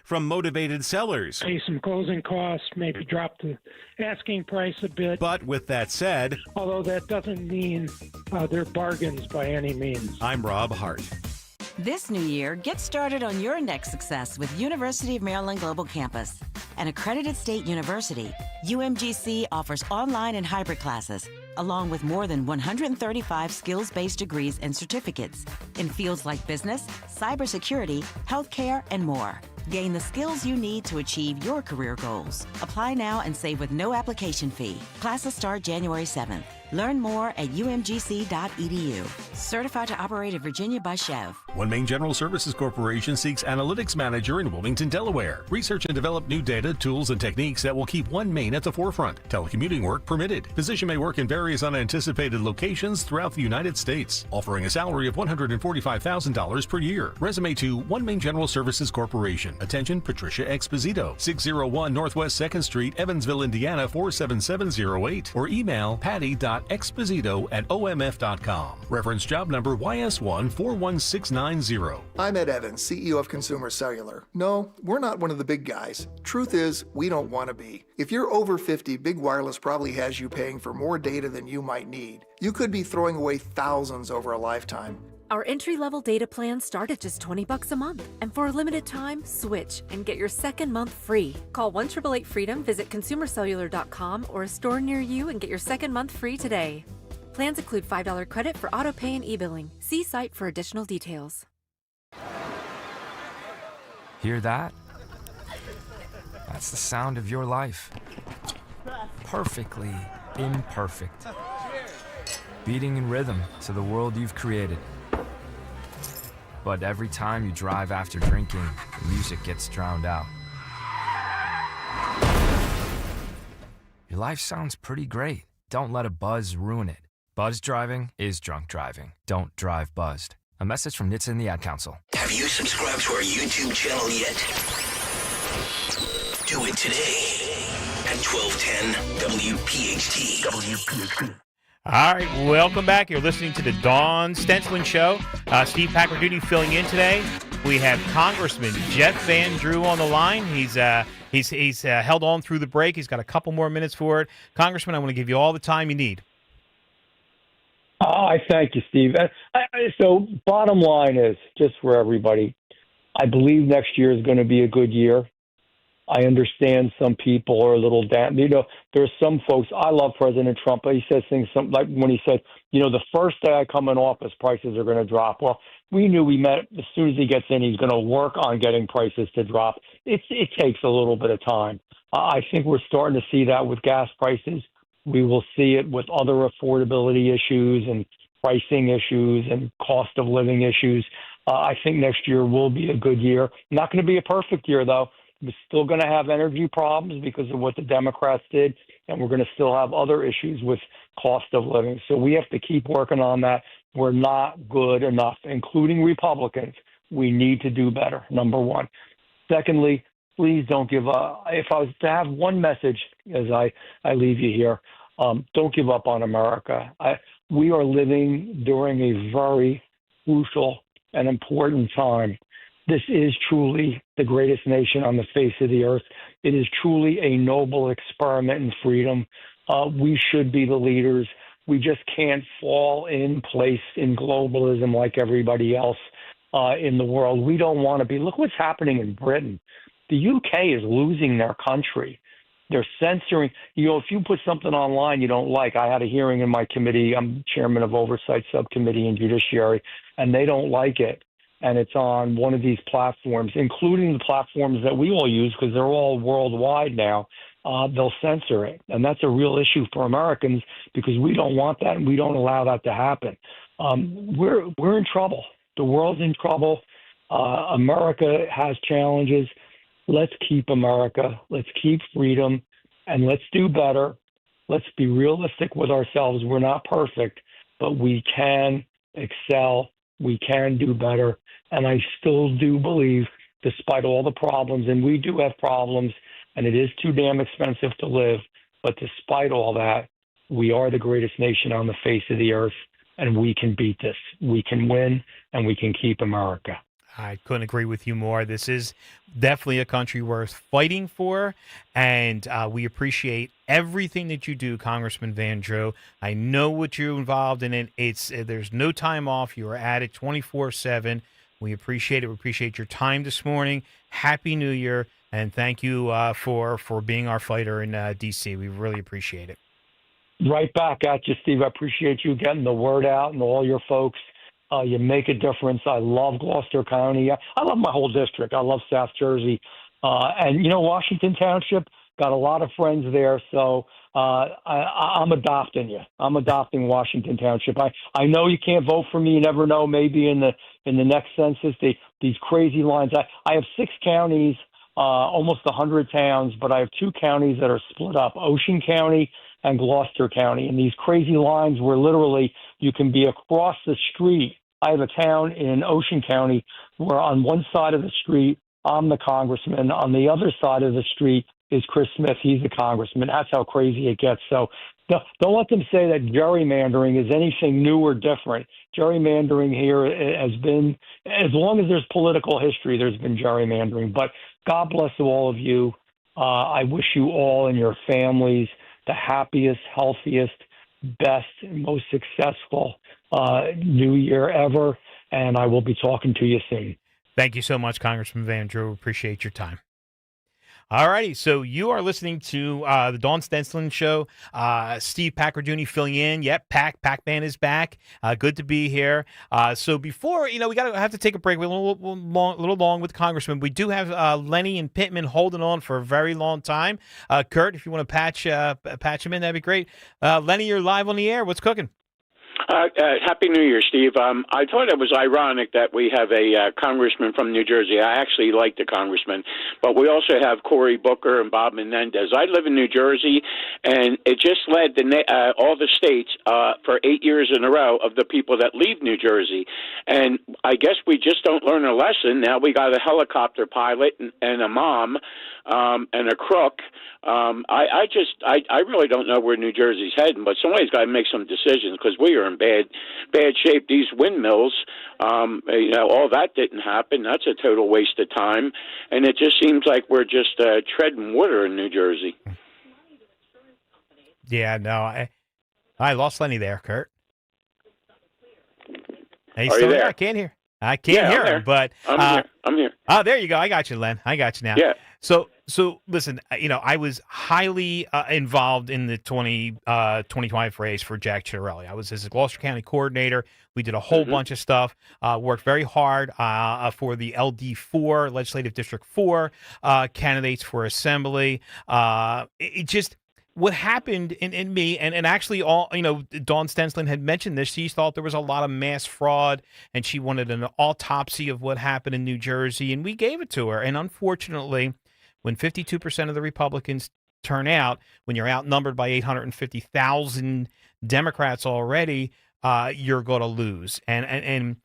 from motivated sellers. Pay some closing costs, maybe drop the asking price a bit. But with that said, although that doesn't mean they're bargains by any means. I'm Rob Hart. This new year, get started on your next success with University of Maryland Global Campus. An accredited state university, UMGC offers online and hybrid classes, along with more than 135 skills-based degrees and certificates in fields like business, cybersecurity, healthcare, and more. Gain the skills you need to achieve your career goals. Apply now and save with no application fee. Classes start January 7th. Learn more at umgc.edu. Certified to operate in Virginia by Chev. One Main General Services Corporation seeks analytics manager in Wilmington, Delaware. Research and develop new data, tools, and techniques that will keep One Main at the forefront. Telecommuting work permitted. Position may work in various unanticipated locations throughout the United States. Offering a salary of $145,000 per year. Resume to One Main General Services Corporation. Attention, Patricia Exposito. 601 Northwest 2nd Street, Evansville, Indiana 47708. Or email patty.exposito@omf.com. Reference job number YS1 41690. I'm Ed Evans, CEO of Consumer Cellular. No, we're not one of the big guys. Truth is, we don't want to be. If you're over 50, Big Wireless probably has you paying for more data than you might need. You could be throwing away thousands over a lifetime. Our entry-level data plans start at just $20 a month. And for a limited time, switch and get your second month free. Call 1-888-FREEDOM, visit consumercellular.com or a store near you and get your second month free today. Plans include $5 credit for auto pay and e-billing. See site for additional details. Hear that? That's the sound of your life. Perfectly imperfect. Beating in rhythm to the world you've created. But every time you drive after drinking, the music gets drowned out. Your life sounds pretty great. Don't let a buzz ruin it. Buzz driving is drunk driving. Don't drive buzzed. A message from NHTSA and the Ad Council. Have you subscribed to our YouTube channel yet? Do it today at 1210 WPHT. WPHT. All right, welcome back. You're listening to the Dawn Stensland Show. Steve Packard-Duty filling in today. We have Congressman Jeff Van Drew on the line. He's held on through the break. He's got a couple more minutes for it. Congressman, I want to give you all the time you need. I thank you, Steve. So bottom line is, just for everybody, I believe next year is going to be a good year. I understand some people are a little down. There's some folks, I love President Trump, but he says things like when he said, the first day I come in office, prices are going to drop. Well, we knew as soon as he gets in, he's going to work on getting prices to drop. It takes a little bit of time. I think we're starting to see that with gas prices. We will see it with other affordability issues and pricing issues and cost of living issues. I think next year will be a good year. Not going to be a perfect year, though. We're still going to have energy problems because of what the Democrats did, and we're going to still have other issues with cost of living. So we have to keep working on that. We're not good enough, including Republicans. We need to do better, number one. Secondly, please don't give up. If I was to have one message as I leave you here, don't give up on America. We are living during a very crucial and important time. This is truly the greatest nation on the face of the earth. It is truly a noble experiment in freedom. We should be the leaders. We just can't fall in place in globalism like everybody else in the world. We don't want to be. Look what's happening in Britain. The UK is losing their country. They're censoring. If you put something online you don't like, I had a hearing in my committee. I'm chairman of Oversight Subcommittee and Judiciary, and they don't like it. And it's on one of these platforms, including the platforms that we all use because they're all worldwide now. They'll censor it. And that's a real issue for Americans because we don't want that and we don't allow that to happen. We're in trouble. The world's in trouble. America has challenges. Let's keep America. Let's keep freedom. And let's do better. Let's be realistic with ourselves. We're not perfect, but we can excel. We can do better. And I still do believe, despite all the problems, and we do have problems, and it is too damn expensive to live, but despite all that, we are the greatest nation on the face of the earth, and we can beat this. We can win, and we can keep America. I couldn't agree with you more. This is definitely a country worth fighting for, and we appreciate everything that you do, Congressman Van Drew. I know what you're involved in. There's no time off. You are at it 24/7. We appreciate it. We appreciate your time this morning. Happy New Year, and thank you for being our fighter in D.C. We really appreciate it. Right back at you, Steve. I appreciate you getting the word out and all your folks. You make a difference. I love Gloucester County. I love my whole district. I love South Jersey. And, Washington Township, got a lot of friends there. So I'm adopting you. I'm adopting Washington Township. I know you can't vote for me. You never know. Maybe in the next census, these crazy lines. I have 6 counties, almost 100 towns, but I have 2 counties that are split up, Ocean County and Gloucester County. And these crazy lines where literally you can be across the street. I have a town in Ocean County where on one side of the street, I'm the congressman. On the other side of the street is Chris Smith. He's the congressman. That's how crazy it gets. So don't let them say that gerrymandering is anything new or different. Gerrymandering here has been, as long as there's political history, there's been gerrymandering. But God bless all of you. I wish you all and your families the happiest, healthiest, best, most successful New Year ever, and I will be talking to you soon. Thank you so much, Congressman Van Drew. Appreciate your time. All righty, so you are listening to the Dawn Stensland Show. Steve Packarduni filling in. Yep, Pac-Man is back. Good to be here. So before, we have to take a break. We're a little long with the Congressman. We do have Lenny and Pittman holding on for a very long time. Kurt, if you want to patch him in, that'd be great. Lenny, you're live on the air. What's cooking? Happy New Year, Steve. I thought it was ironic that we have a congressman from New Jersey. I actually like the congressman, but we also have Cory Booker and Bob Menendez. I live in New Jersey, and it just led all the states for 8 years in a row of the people that leave New Jersey. And I guess we just don't learn a lesson. Now we got a helicopter pilot and a mom and a crook. I really don't know where New Jersey's heading, but somebody's got to make some decisions because we are in bad shape. These windmills, all that didn't happen. That's a total waste of time, and it just seems like we're just treading water in New Jersey. Yeah, no, I lost Lenny there, Kurt. Are you still there? I can't hear. I can't hear him, but I'm here. Oh, there you go. I got you, Len. I got you now. Yeah. So listen, I was highly involved in the 2025 race for Jack Ciattarelli. I was his Gloucester County coordinator. We did a whole bunch of stuff, worked very hard for the LD4, Legislative District 4, candidates for Assembly. What happened in me, and actually Dawn Stensland had mentioned this. She thought there was a lot of mass fraud, and she wanted an autopsy of what happened in New Jersey, and we gave it to her. And unfortunately, when 52% of the Republicans turn out, when you're outnumbered by 850,000 Democrats already, you're going to lose. And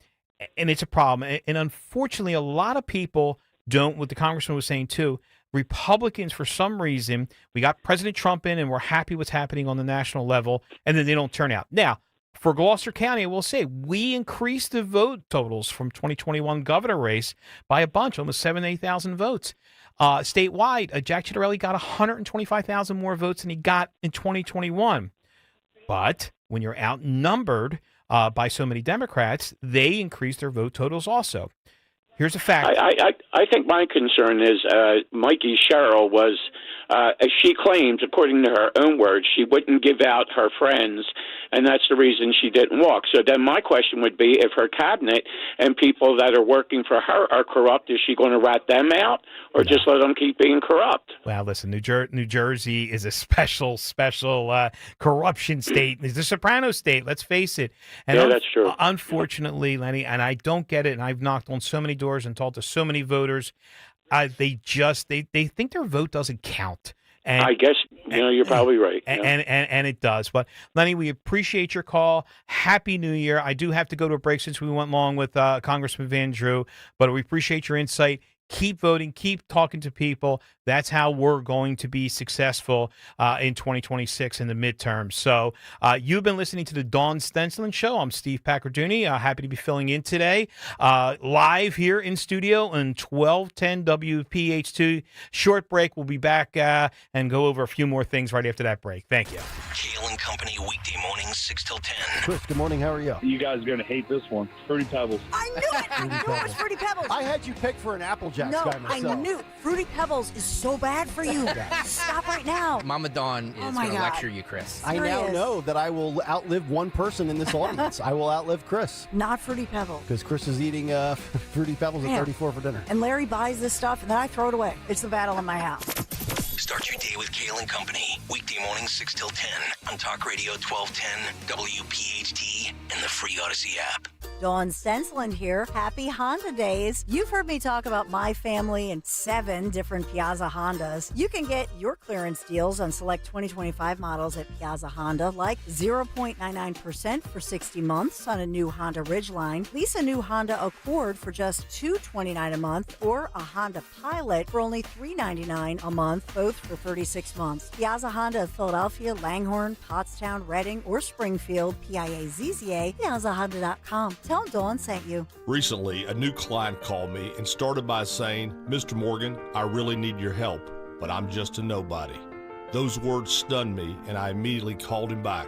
it's a problem. And unfortunately, a lot of people don't, what the congressman was saying too, Republicans, for some reason, we got President Trump in and we're happy what's happening on the national level, and then they don't turn out. Now, for Gloucester County, I will say, we increased the vote totals from 2021 governor race by a bunch, almost 8,000 votes. Statewide, Jack Ciattarelli got 125,000 more votes than he got in 2021. But when you're outnumbered by so many Democrats, they increased their vote totals also. Here's a fact. I think my concern is Mikey Sherrill was, as she claims, according to her own words, she wouldn't give out her friends, and that's the reason she didn't walk. So then my question would be, if her cabinet and people that are working for her are corrupt, is she going to rat them out or just let them keep being corrupt? Well, listen, New Jersey is a special corruption state. It's a soprano state, let's face it. And yeah, that's true. Unfortunately, Lenny, and I don't get it, and I've knocked on so many doors and talked to so many voters, they think their vote doesn't count. And I guess you're probably right. And it does. But Lenny, we appreciate your call. Happy New Year. I do have to go to a break since we went long with Congressman Van Drew, but we appreciate your insight. Keep voting, keep talking to people. That's how we're going to be successful in 2026 in the midterms. So you've been listening to the Dawn Stensland Show. I'm Steve Packarduni. Happy to be filling in today. Live here in studio on 1210 WPHT. Short break. We'll be back and go over a few more things right after that break. Thank you. Kale and Company, weekday mornings, 6 till 10. Chris, good morning. How are you? You guys are going to hate this one. Fruity Pebbles. I knew it! I knew it was Fruity Pebbles. I had you pick for an Applejack no, guy myself. I knew Fruity Pebbles is so bad for you. Stop right now. Mama Dawn is going to lecture you, Chris. I now know that I will outlive one person in this audience. I will outlive Chris. Not Fruity Pebbles. Because Chris is eating Fruity Pebbles at 34 for dinner. And Larry buys this stuff, and then I throw it away. It's the battle in my house. Start your day with Kale and Company. Weekday mornings 6 till 10 on Talk Radio 1210, WPHT, and the free Odyssey app. Dawn Stensland here. Happy Honda Days. You've heard me talk about my family and 7 different Piazza Hondas. You can get your clearance deals on select 2025 models at Piazza Honda, like 0.99% for 60 months on a new Honda Ridgeline. Lease a new Honda Accord for just $229 a month, or a Honda Pilot for only $399 a month, both for 36 months. Piazza Honda of Philadelphia, Langhorne, Pottstown, Reading, or Springfield, PIAZZA, PiazzaHonda.com. Tell them Dawn sent you. Recently, a new client called me and started by saying, "Mr. Morgan, I really need your help, but I'm just a nobody." Those words stunned me, and I immediately called him back,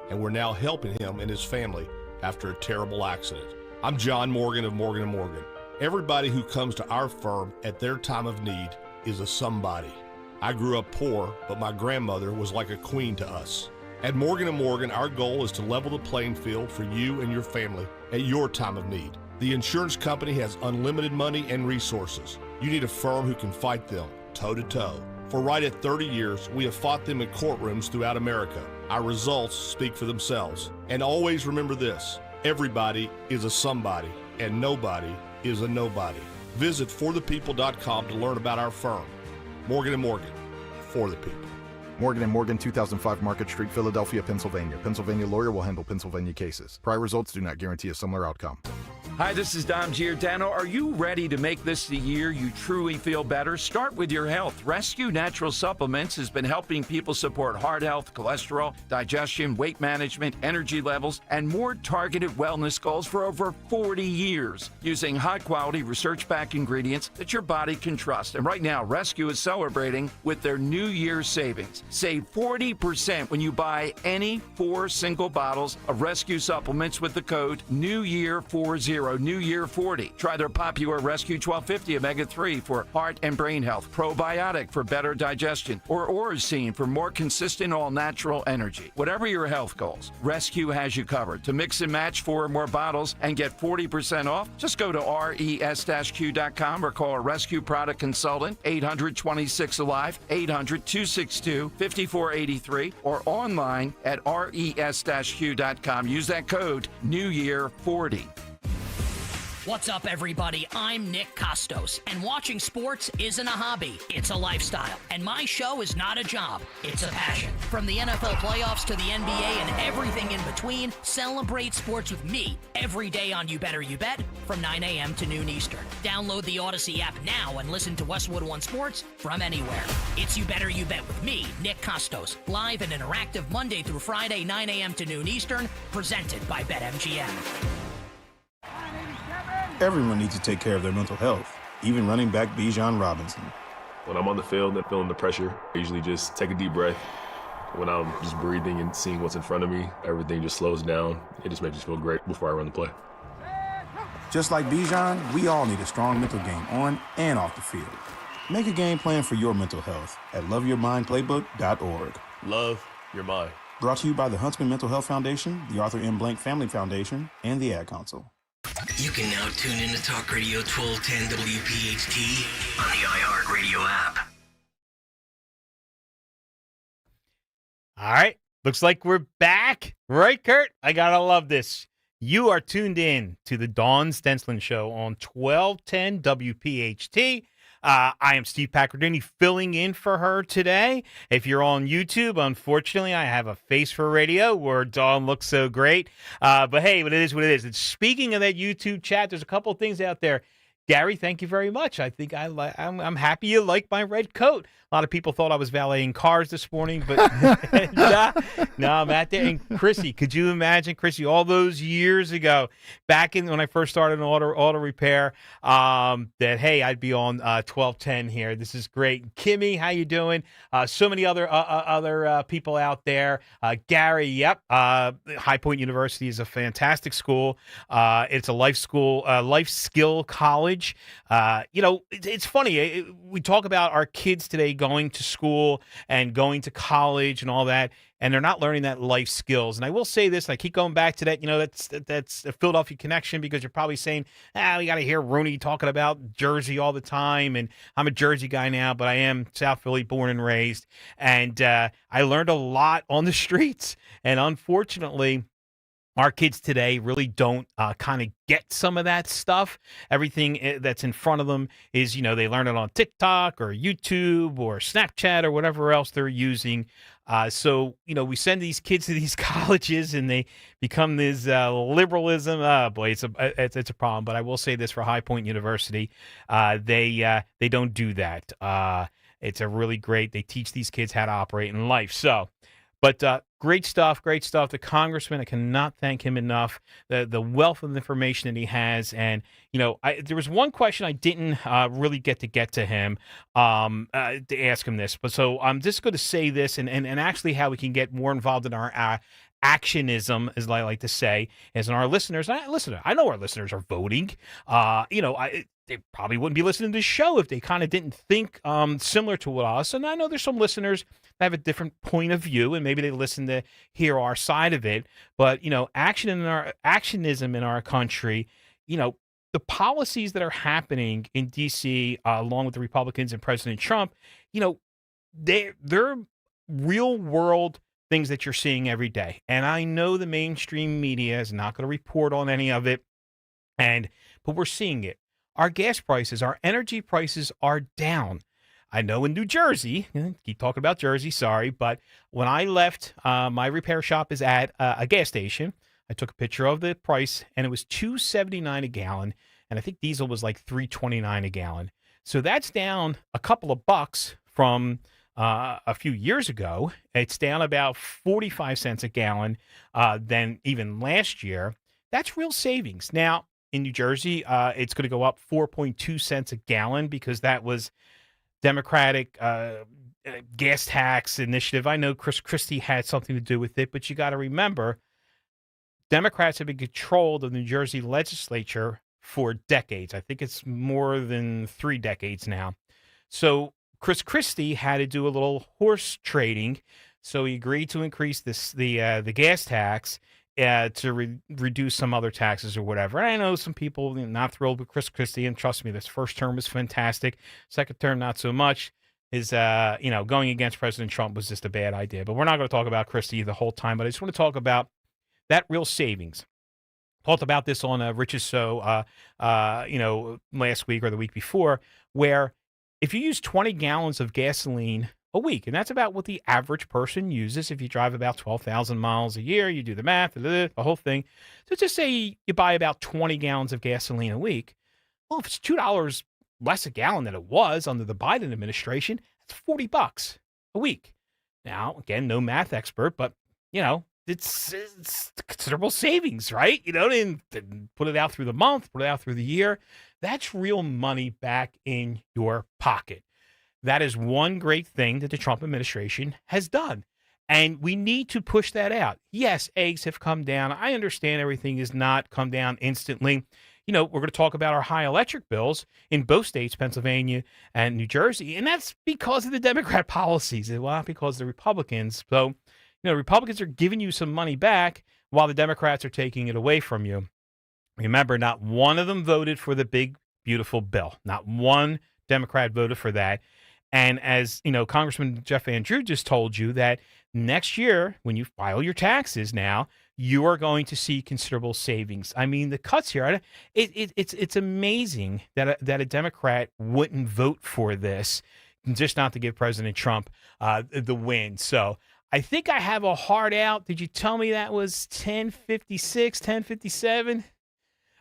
and we're now helping him and his family after a terrible accident. I'm John Morgan of Morgan & Morgan. Everybody who comes to our firm at their time of need is a somebody. I grew up poor, but my grandmother was like a queen to us. At Morgan & Morgan, our goal is to level the playing field for you and your family at your time of need. The insurance company has unlimited money and resources. You need a firm who can fight them toe-to-toe. For right at 30 years, we have fought them in courtrooms throughout America. Our results speak for themselves. And always remember this, everybody is a somebody, and nobody is a nobody. Visit forthepeople.com to learn about our firm. Morgan & Morgan, for the people. Morgan & Morgan, 2005 Market Street, Philadelphia, Pennsylvania. Pennsylvania lawyer will handle Pennsylvania cases. Prior results do not guarantee a similar outcome. Hi, this is Dom Giordano. Are you ready to make this the year you truly feel better? Start with your health. Rescue Natural Supplements has been helping people support heart health, cholesterol, digestion, weight management, energy levels, and more targeted wellness goals for over 40 years using high-quality, research-backed ingredients that your body can trust. And right now, Rescue is celebrating with their New Year's savings. Save 40% when you buy any 4 single bottles of Rescue supplements with the code NEWYEAR40. New Year 40. Try their popular Rescue 1250 Omega-3 for heart and brain health, probiotic for better digestion, or Orosine for more consistent all-natural energy. Whatever your health goals, Rescue has you covered. To mix and match 4 or more bottles and get 40% off, just go to res-q.com or call a Rescue product consultant, 800-26-ALIVE, 800-262-5483, or online at res-q.com. Use that code NEWYEAR40. What's up, everybody? I'm Nick Costos, and watching sports isn't a hobby, it's a lifestyle. And my show is not a job, it's a passion. From the NFL playoffs to the NBA and everything in between, celebrate sports with me every day on You Better You Bet from 9 a.m. to noon Eastern. Download the Odyssey app now and listen to Westwood One Sports from anywhere. It's You Better You Bet with me, Nick Costos, live and interactive Monday through Friday, 9 a.m. to noon Eastern, presented by BetMGM. Everyone needs to take care of their mental health, even running back Bijan Robinson. When I'm on the field and feeling the pressure, I usually just take a deep breath. When I'm just breathing and seeing what's in front of me, everything just slows down. It just makes me feel great before I run the play. Just like Bijan, we all need a strong mental game on and off the field. Make a game plan for your mental health at loveyourmindplaybook.org. Love your mind. Brought to you by the Huntsman Mental Health Foundation, the Arthur M. Blank Family Foundation, and the Ad Council. You can now tune in to Talk Radio 1210 WPHT on the iHeartRadio app. All right. Looks like we're back. Right, Kurt? I got to love this. You are tuned in to the Dawn Stensland Show on 1210 WPHT. I am Steve Packardini filling in for her today. If you're on YouTube, unfortunately, I have a face for radio where Dawn looks so great. But hey, what it is what it is. And speaking of that YouTube chat, there's a couple of things out there. Gary, thank you very much. I think I'm happy you like my red coat. A lot of people thought I was valeting cars this morning, but no, I'm out there. And Chrissy, could you imagine, Chrissy, all those years ago, back in when I first started in auto repair, that, hey, I'd be on 1210 here. This is great. Kimmy, how you doing? So many other people out there. Gary, yep. High Point University is a fantastic school. It's a life skill college. It's funny. We talk about our kids today going to school and going to college and all that, and they're not learning that life skills. And I will say this, and I keep going back to that, that's a Philadelphia connection, because you're probably saying, we got to hear Rooney talking about Jersey all the time, and I'm a Jersey guy now, but I am South Philly born and raised, and I learned a lot on the streets, and unfortunately, our kids today really don't kind of get some of that stuff. Everything that's in front of them is, they learn it on TikTok or YouTube or Snapchat or whatever else they're using. So we send these kids to these colleges and they become this liberalism. Oh boy, it's a problem. But I will say this for High Point University, they don't do that. It's a really great. They teach these kids how to operate in life. So. But great stuff. The congressman, I cannot thank him enough. The wealth of information that he has. And, there was one question I didn't really get to him to ask him this. But so I'm just going to say this and actually how we can get more involved in our actionism, as I like to say, as in our listeners. I know our listeners are voting. They probably wouldn't be listening to this show if they kind of didn't think similar to us. And I know there's some listeners that have a different point of view, and maybe they listen to hear our side of it. But actionism in our country, the policies that are happening in D.C. Along with the Republicans and President Trump, they're real world things that you're seeing every day. And I know the mainstream media is not going to report on any of it, but we're seeing it. Our gas prices, our energy prices are down. I know in New Jersey, keep talking about Jersey, sorry, but when I left, my repair shop is at a gas station. I took a picture of the price, and it was $2.79 a gallon, and I think diesel was like $3.29 a gallon. So that's down a couple of bucks from a few years ago. It's down about 45 cents a gallon than even last year. That's real savings. Now, in New Jersey, it's going to go up 4.2 cents a gallon because that was Democratic gas tax initiative. I know Chris Christie had something to do with it, but you got to remember, Democrats have been control of the New Jersey legislature for decades. I think it's more than 3 decades now. So Chris Christie had to do a little horse trading, so he agreed to increase the gas tax to reduce some other taxes or whatever. And I know some people not thrilled with Chris Christie, and trust me, this first term was fantastic. Second term, not so much. Going against President Trump was just a bad idea. But we're not going to talk about Christie the whole time, but I just want to talk about that real savings. Talked about this on Rich's show, last week or the week before, where if you use 20 gallons of gasoline a week, and that's about what the average person uses. If you drive about 12,000 miles a year, you do the math, the whole thing. So just say you buy about 20 gallons of gasoline a week. Well, if it's $2 less a gallon than it was under the Biden administration, that's $40 a week. Now, again, no math expert, but, it's considerable savings, right? And put it out through the month, put it out through the year. That's real money back in your pocket. That is one great thing that the Trump administration has done. And we need to push that out. Yes, eggs have come down. I understand everything has not come down instantly. We're going to talk about our high electric bills in both states, Pennsylvania and New Jersey. And that's because of the Democrat policies, not because of the Republicans. So, Republicans are giving you some money back while the Democrats are taking it away from you. Remember, not one of them voted for the big, beautiful bill. Not one Democrat voted for that. And as Congressman Jeff Van Drew just told you that next year, when you file your taxes now, you are going to see considerable savings. I mean, the cuts here, it's amazing that a Democrat wouldn't vote for this, just not to give President Trump the win. So I think I have a hard out. Did you tell me that was 10:56, 10:57?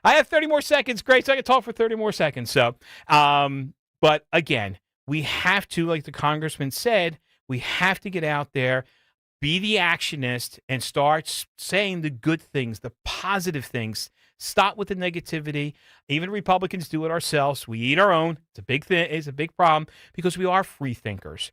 I have 30 more seconds. Great. So I can talk for 30 more seconds. So, but again, we have to, like the congressman said, we have to get out there, be the actionist, and start saying the good things, the positive things. Stop with the negativity. Even Republicans do it ourselves. We eat our own. It's a big thing. It's a big problem because we are free thinkers.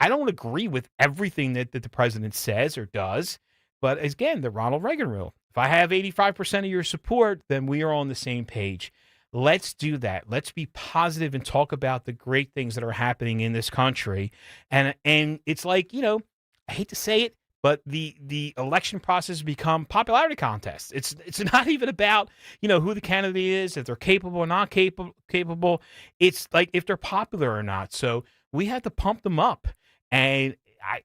I don't agree with everything that the president says or does, but again, the Ronald Reagan rule. If I have 85% of your support, then we are on the same page. Let's do that. Let's be positive and talk about the great things that are happening in this country. And it's like, I hate to say it, but the election process has become popularity contests. It's not even about, who the candidate is, if they're capable or not capable. It's like if they're popular or not. So we have to pump them up. And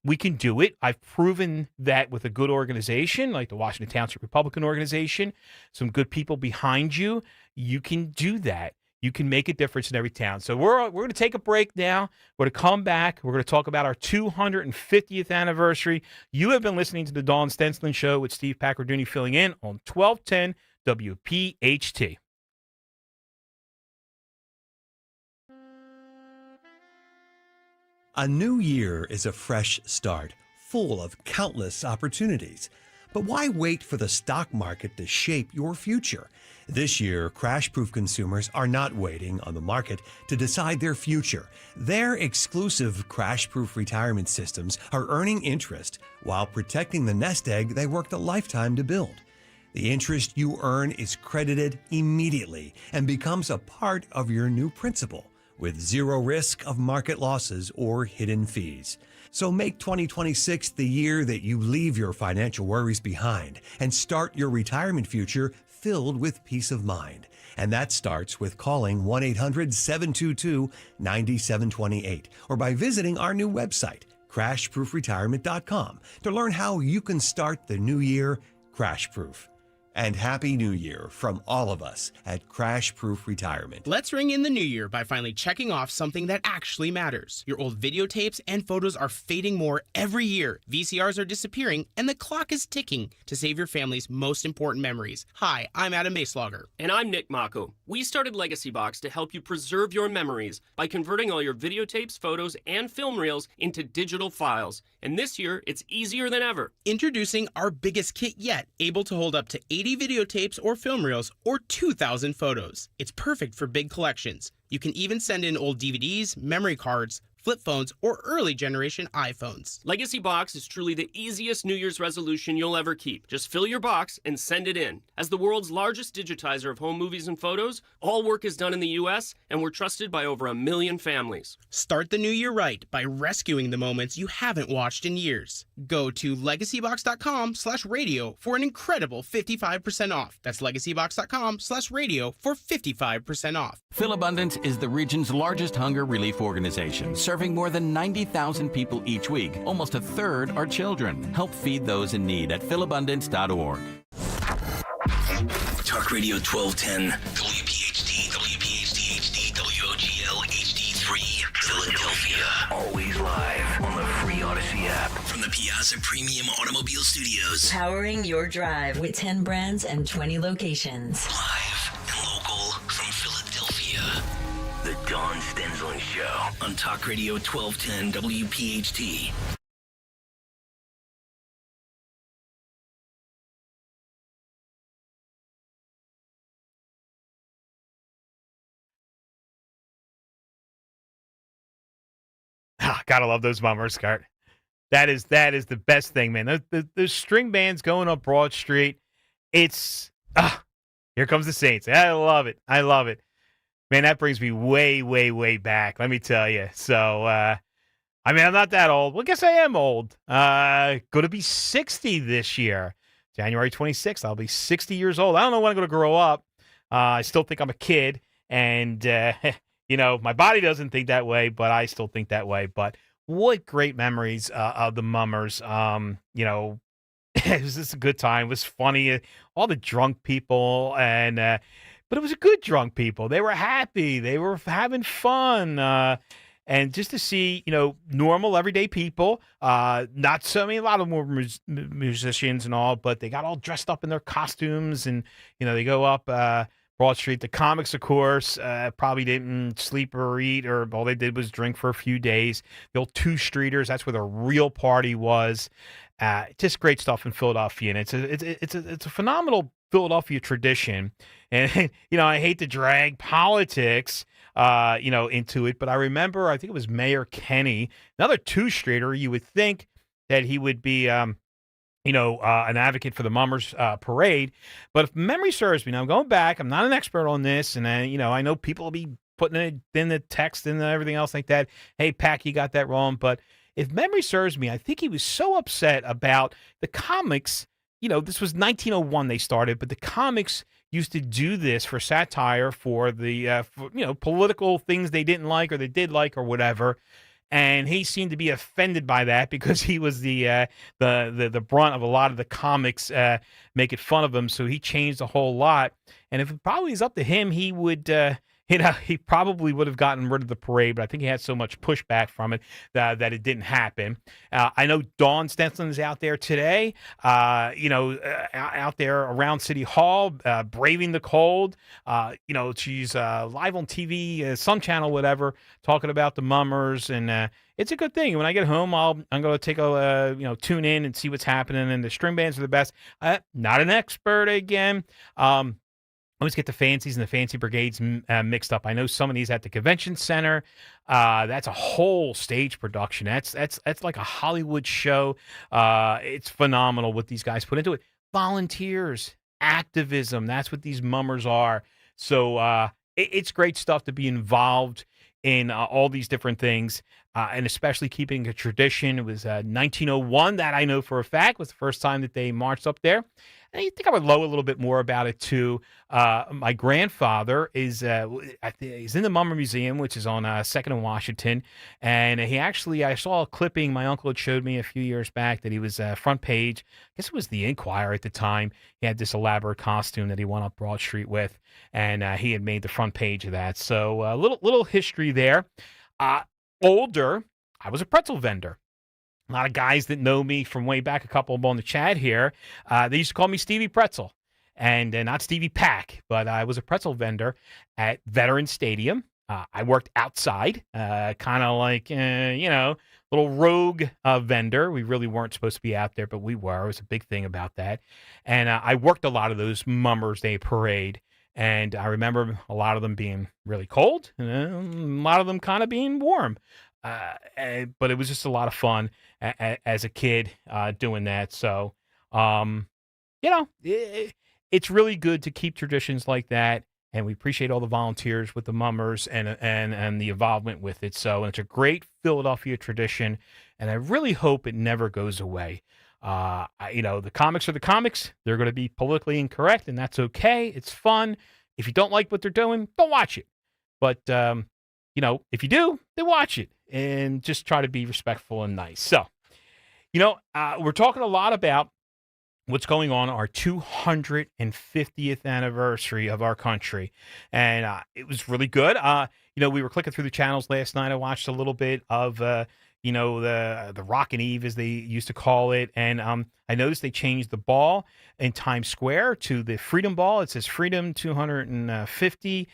we can do it. I've proven that with a good organization like the Washington Township Republican Organization, some good people behind you, you can do that. You can make a difference in every town. So we're going to take a break now. We're going to come back. We're going to talk about our 250th anniversary. You have been listening to the Dawn Stensland Show with Steve Packarduni filling in on 1210 WPHT. A new year is a fresh start, full of countless opportunities. But why wait for the stock market to shape your future? This year, crash-proof consumers are not waiting on the market to decide their future. Their exclusive crash-proof retirement systems are earning interest while protecting the nest egg they worked a lifetime to build. The interest you earn is credited immediately and becomes a part of your new principal, with zero risk of market losses or hidden fees. So make 2026 the year that you leave your financial worries behind and start your retirement future filled with peace of mind. And that starts with calling 1-800-722-9728 or by visiting our new website, crashproofretirement.com, to learn how you can start the new year crash-proof. And Happy New Year from all of us at Crash Proof Retirement. Let's ring in the new year by finally checking off something that actually matters. Your old videotapes and photos are fading more every year. VCRs are disappearing, and the clock is ticking to save your family's most important memories. Hi, I'm Adam Maslauger. And I'm Nick Mako. We started Legacy Box to help you preserve your memories by converting all your videotapes, photos, and film reels into digital files. And this year, it's easier than ever. Introducing our biggest kit yet, able to hold up to 80 videotapes or film reels or 2,000 photos. It's perfect for big collections. You can even send in old DVDs, memory cards, flip phones, or early generation iPhones. Legacy Box is truly the easiest New Year's resolution you'll ever keep. Just fill your box and send it in. As the world's largest digitizer of home movies and photos, all work is done in the U.S., and we're trusted by over 1 million families. Start the new year right by rescuing the moments you haven't watched in years. Go to legacybox.com/radio for an incredible 55% off. That's legacybox.com/radio for 55% off. Philabundance is the region's largest hunger relief organization, serving more than 90,000 people each week. Almost a third are children. Help feed those in need at philabundance.org. Talk Radio 1210, WPHT, WPHT HD, WOGL HD3, Philadelphia. Always live on the free Odyssey app. From the Piazza Premium Automobile Studios. Powering your drive with 10 brands and 20 locations. Live and local from Philadelphia. The Dawn Stensland Show on Talk Radio 1210 WPHT. Gotta love those mummers, Kurt. That is the best thing, man. Those string bands going up Broad Street. It's here comes the Saints. I love it. I love it. Man, that brings me way, way, way back. Let me tell you. So, I mean, I'm not that old. Well, I guess I am old. Going to be 60 this year. January 26th, I'll be 60 years old. I don't know when I'm going to grow up. I still think I'm a kid. And, you know, my body doesn't think that way, but I still think that way. But what great memories of the mummers. You know, it was just a good time. It was funny. All the drunk people and but it was a good drunk people. They were happy. They were having fun. And just to see, you know, normal, everyday people, not so many, a lot of more musicians and all, but they got all dressed up in their costumes and, you know, they go up Broad Street. The comics, of course, probably didn't sleep or eat, or all they did was drink for a few days. The old Two Streeters, that's where the real party was. Just great stuff in Philadelphia, and it's a phenomenal Philadelphia tradition. And you know, I hate to drag politics, you know, into it, but I remember, I think it was Mayor Kenny, another Two Streeter. You would think that he would be, you know, an advocate for the Mummers Parade, but if memory serves me, now I'm going back. I'm not an expert on this, and you know, I know people will be putting it in the text and everything else like that. Hey, Pack, you got that wrong, but if memory serves me, I think he was so upset about the comics. You know, this was 1901 they started, but the comics used to do this for satire for the, for, you know, political things they didn't like or they did like or whatever. And he seemed to be offended by that because he was the brunt of a lot of the comics making fun of him. So he changed a whole lot. And if it probably is up to him, he would he probably would have gotten rid of the parade, but I think he had so much pushback from it that it didn't happen. I know Dawn Stensland is out there today, out there around City Hall, braving the cold. She's live on TV, some channel, whatever, talking about the mummers, and it's a good thing. When I get home, I'm going to take tune in and see what's happening, and the string bands are the best. Not an expert again. I always get the fancies and the fancy brigades mixed up. I know some of these at the convention center. That's a whole stage production. That's like a Hollywood show. It's phenomenal what these guys put into it. Volunteers, activism. That's what these mummers are. So it's great stuff to be involved in all these different things, and especially keeping a tradition. It was 1901 that I know for a fact was the first time that they marched up there. And I think I would know a little bit more about it too. My grandfather is he's in the Mummer Museum, which is on 2nd and Washington, and I saw a clipping my uncle had showed me a few years back that he was front page. I guess it was the Inquirer at the time. He had this elaborate costume that he went up Broad Street with, and he had made the front page of that. So a little history there. Older, I was a pretzel vendor. A lot of guys that know me from way back, a couple of them on the chat here, they used to call me Stevie Pretzel, and not Stevie Pack, but I was a pretzel vendor at Veterans Stadium. I worked outside, kind of like, little rogue vendor. We really weren't supposed to be out there, but we were. It was a big thing about that. And I worked a lot of those Mummers Day parade, and I remember a lot of them being really cold, and a lot of them kind of being warm. But it was just a lot of fun as a kid doing that. So, it's really good to keep traditions like that. And we appreciate all the volunteers with the mummers and the involvement with it. So it's a great Philadelphia tradition, and I really hope it never goes away. The comics are the comics. They're going to be politically incorrect, and that's okay. It's fun. If you don't like what they're doing, don't watch it. But, if you do, then watch it and just try to be respectful and nice. So, we're talking a lot about what's going on our 250th anniversary of our country. And it was really good. We were clicking through the channels last night. I watched a little bit of, the Rockin' Eve, as they used to call it. And I noticed they changed the ball in Times Square to the Freedom Ball. It says Freedom 250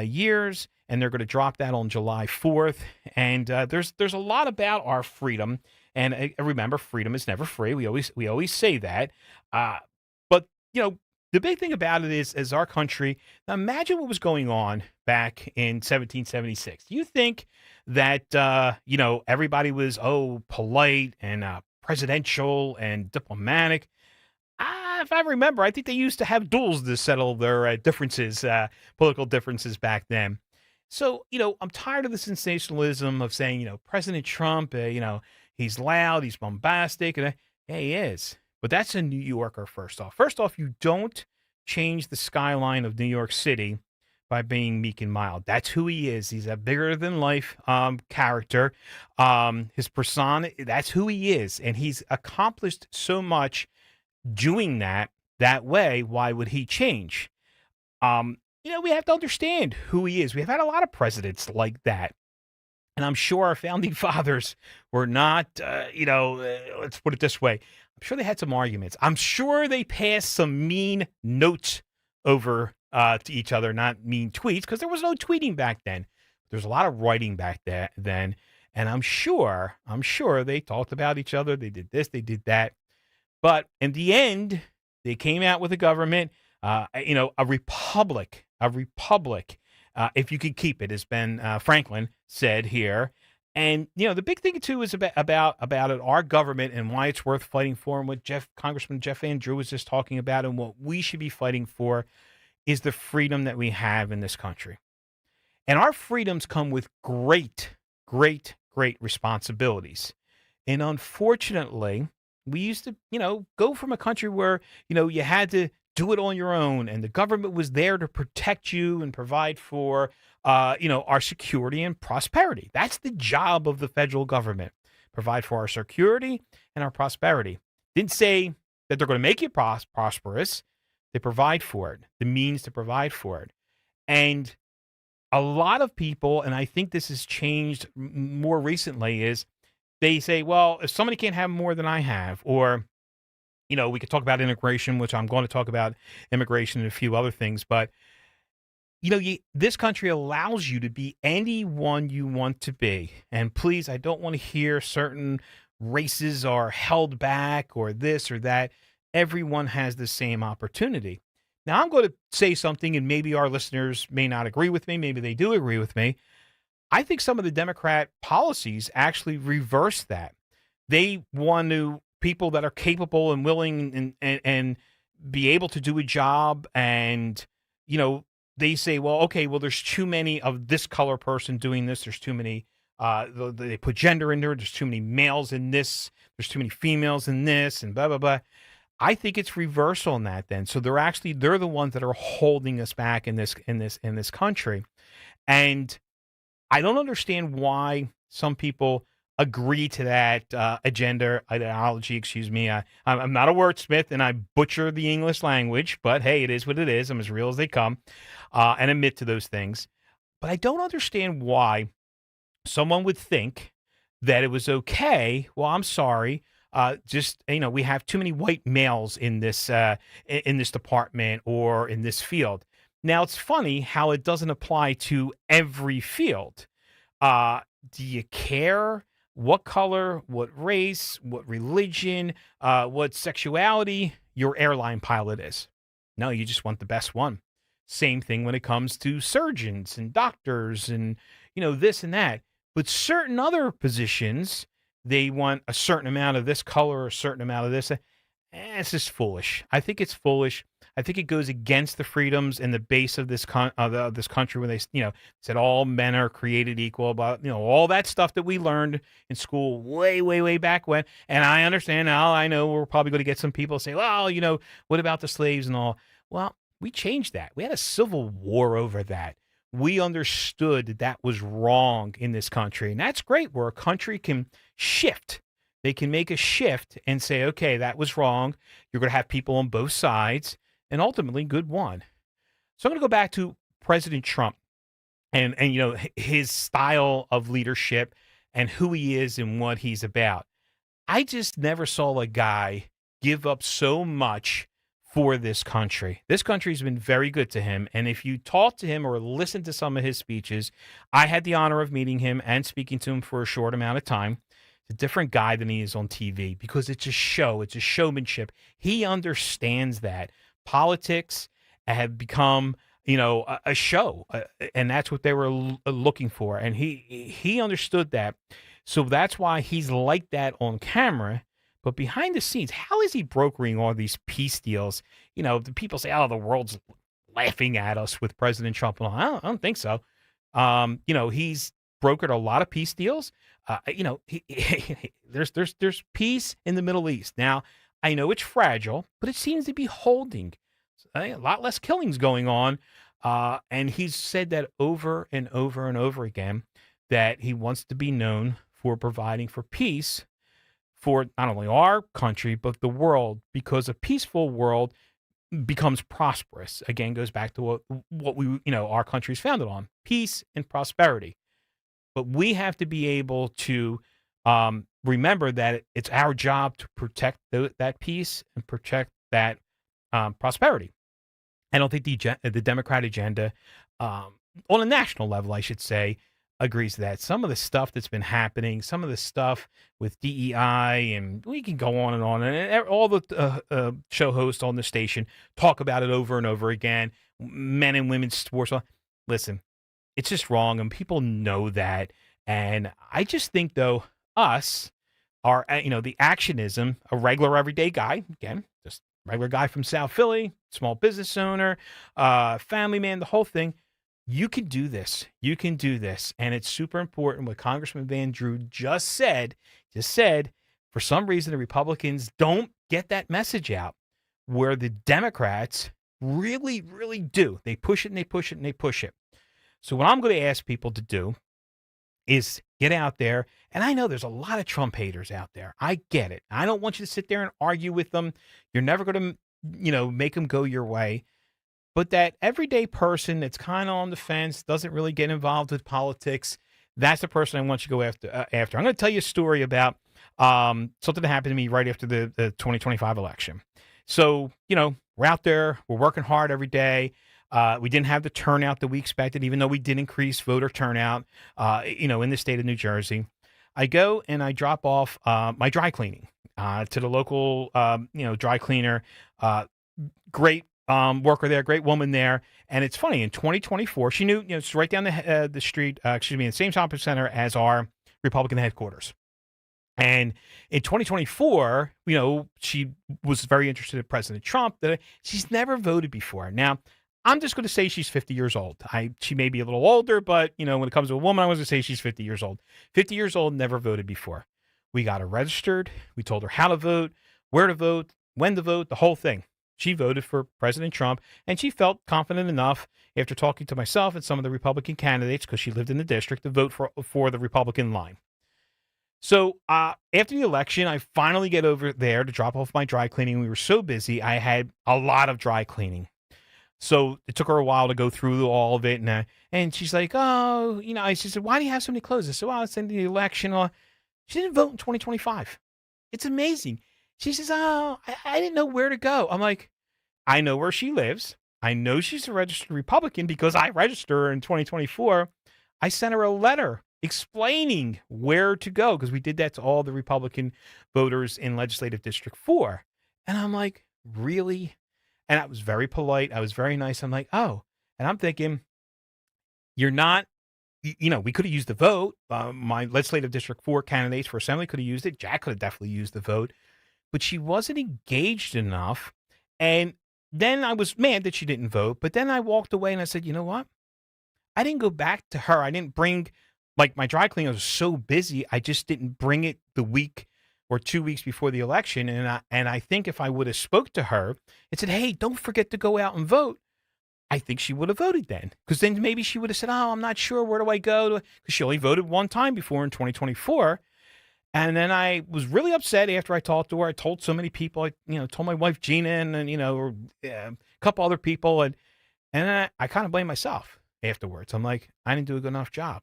years. And they're going to drop that on July 4th. And there's a lot about our freedom. And remember, freedom is never free. We always say that. But the big thing about it is our country. Now imagine what was going on back in 1776. Do you think that everybody was polite and presidential and diplomatic? If I remember, I think they used to have duels to settle their differences, political differences back then. So, I'm tired of the sensationalism of saying, President Trump, he's loud, he's bombastic, and he is. But that's a New Yorker, first off. First off, you don't change the skyline of New York City by being meek and mild. That's who he is. He's a bigger-than-life character. His persona, that's who he is. And he's accomplished so much doing that way. Why would he change? We have to understand who he is. We've had a lot of presidents like that. And I'm sure our founding fathers were not, let's put it this way. I'm sure they had some arguments. I'm sure they passed some mean notes over to each other, not mean tweets, because there was no tweeting back then. There's a lot of writing back then. And I'm sure they talked about each other. They did this, they did that. But in the end, they came out with a government, a republic, if you could keep it, as Ben Franklin said here. And, the big thing, too, is about it, our government and why it's worth fighting for, and what Congressman Jeff Van Drew was just talking about, and what we should be fighting for is the freedom that we have in this country. And our freedoms come with great, great, great responsibilities. And unfortunately, we used to, go from a country where, you had to do it on your own, and the government was there to protect you and provide for, our security and prosperity. That's the job of the federal government: provide for our security and our prosperity. Didn't say that they're going to make you prosperous. They provide for it, the means to provide for it. And a lot of people, and I think this has changed more recently, is they say, well, if somebody can't have more than I have, or, we could talk about integration, which I'm going to talk about immigration and a few other things, but, this country allows you to be anyone you want to be. And please, I don't want to hear certain races are held back or this or that. Everyone has the same opportunity. Now, I'm going to say something, and maybe our listeners may not agree with me. Maybe they do agree with me. I think some of the Democrat policies actually reverse that. They want people that are capable and willing and be able to do a job. And, they say, well, okay, well, there's too many of this color person doing this. There's too many. They put gender in there. There's too many males in this. There's too many females in this, and blah, blah, blah. I think it's reversal in that then. So they're the ones that are holding us back in this country. And I don't understand why some people agree to that agenda ideology. Excuse me. I'm not a wordsmith, and I butcher the English language, but hey, it is what it is. I'm as real as they come, and admit to those things. But I don't understand why someone would think that it was okay. Well, I'm sorry. We have too many white males in this department or in this field. Now, it's funny how it doesn't apply to every field. Do you care what color, what race, what religion, what sexuality your airline pilot is? No, you just want the best one. Same thing when it comes to surgeons and doctors and, this and that. But certain other positions, they want a certain amount of this color, a certain amount of this. It's just foolish. I think it's foolish. I think it goes against the freedoms and the base of this country when they, said all men are created equal, about, all that stuff that we learned in school way, way, way back when. And I understand now, I know we're probably going to get some people say, well, what about the slaves and all? Well, we changed that. We had a civil war over that. We understood that was wrong in this country. And that's great, where a country can shift. They can make a shift and say, okay, that was wrong. You're going to have people on both sides. And ultimately, good won. So I'm going to go back to President Trump and his style of leadership and who he is and what he's about. I just never saw a guy give up so much for this country. This country's been very good to him. And if you talk to him or listen to some of his speeches, I had the honor of meeting him and speaking to him for a short amount of time. It's a different guy than he is on TV because it's a show. It's a showmanship. He understands that. Politics have become, a show, and that's what they were looking for. And he understood that. So that's why he's like that on camera. But behind the scenes, how is he brokering all these peace deals? The people say, oh, the world's laughing at us with President Trump. Well, I don't think so. He's brokered a lot of peace deals. There's peace in the Middle East. Now, I know it's fragile, but it seems to be holding. A lot less killings going on. And he's said that over and over and over again, that he wants to be known for providing for peace for not only our country, but the world, because a peaceful world becomes prosperous. Again, goes back to what we, our country's founded on, peace and prosperity. But we have to be able to remember that it's our job to protect that peace and protect that prosperity. I don't think the Democrat agenda, on a national level, I should say, agrees to that. Some of the stuff that's been happening, some of the stuff with DEI, and we can go on, and all the show hosts on the station talk about it over and over again. Men and women's sports. Listen, it's just wrong, and people know that. And I just think, though, us are, the actionism, a regular everyday guy, again, just regular guy from South Philly, small business owner, family man, the whole thing. You can do this. You can do this. And it's super important what Congressman Van Drew just said, for some reason, the Republicans don't get that message out, where the Democrats really, really do. They push it and they push it and they push it. So what I'm going to ask people to do is get out there. And I know there's a lot of Trump haters out there. I get it. I don't want you to sit there and argue with them. You're never going to, make them go your way. But that everyday person that's kind of on the fence, doesn't really get involved with politics, that's the person I want you to go after. I'm going to tell you a story about something that happened to me right after the 2025 election. So, we're out there, we're working hard every day. We didn't have the turnout that we expected, even though we did increase voter turnout, in the state of New Jersey. I go and I drop off my dry cleaning to the local, dry cleaner. Great worker there, great woman there. And it's funny, in 2024, she knew, it's right down the street, in the same shopping center as our Republican headquarters. And in 2024, she was very interested in President Trump. That she's never voted before. Now, I'm just going to say she's 50 years old. She may be a little older, but, when it comes to a woman, I was going to say she's 50 years old. 50 years old, never voted before. We got her registered. We told her how to vote, where to vote, when to vote, the whole thing. She voted for President Trump, and she felt confident enough after talking to myself and some of the Republican candidates, because she lived in the district, to vote for the Republican line. So after the election, I finally get over there to drop off my dry cleaning. We were so busy. I had a lot of dry cleaning. So it took her a while to go through all of it. And she's like, oh, she said, why do you have so many clothes? I said, well, it's in the election. She didn't vote in 2025. It's amazing. She says, oh, I didn't know where to go. I'm like, I know where she lives. I know she's a registered Republican because I registered her in 2024. I sent her a letter explaining where to go, because we did that to all the Republican voters in Legislative District 4. And I'm like, really? And I was very polite. I was very nice. I'm like, oh. And I'm thinking, you're not, we could have used the vote. My Legislative District 4 candidates for Assembly could have used it. Jack could have definitely used the vote. But she wasn't engaged enough. And then I was mad that she didn't vote. But then I walked away and I said, you know what? I didn't go back to her. I didn't bring, my dry cleaner was so busy, I just didn't bring it the week or 2 weeks before the election. And I think if I would have spoke to her and said, hey, don't forget to go out and vote, I think she would have voted then. Because then maybe she would have said, oh, I'm not sure, where do I go? Because she only voted one time before in 2024. And then I was really upset after I talked to her. I told so many people, I told my wife Gina and a couple other people. And I kind of blame myself afterwards. I'm like, I didn't do a good enough job.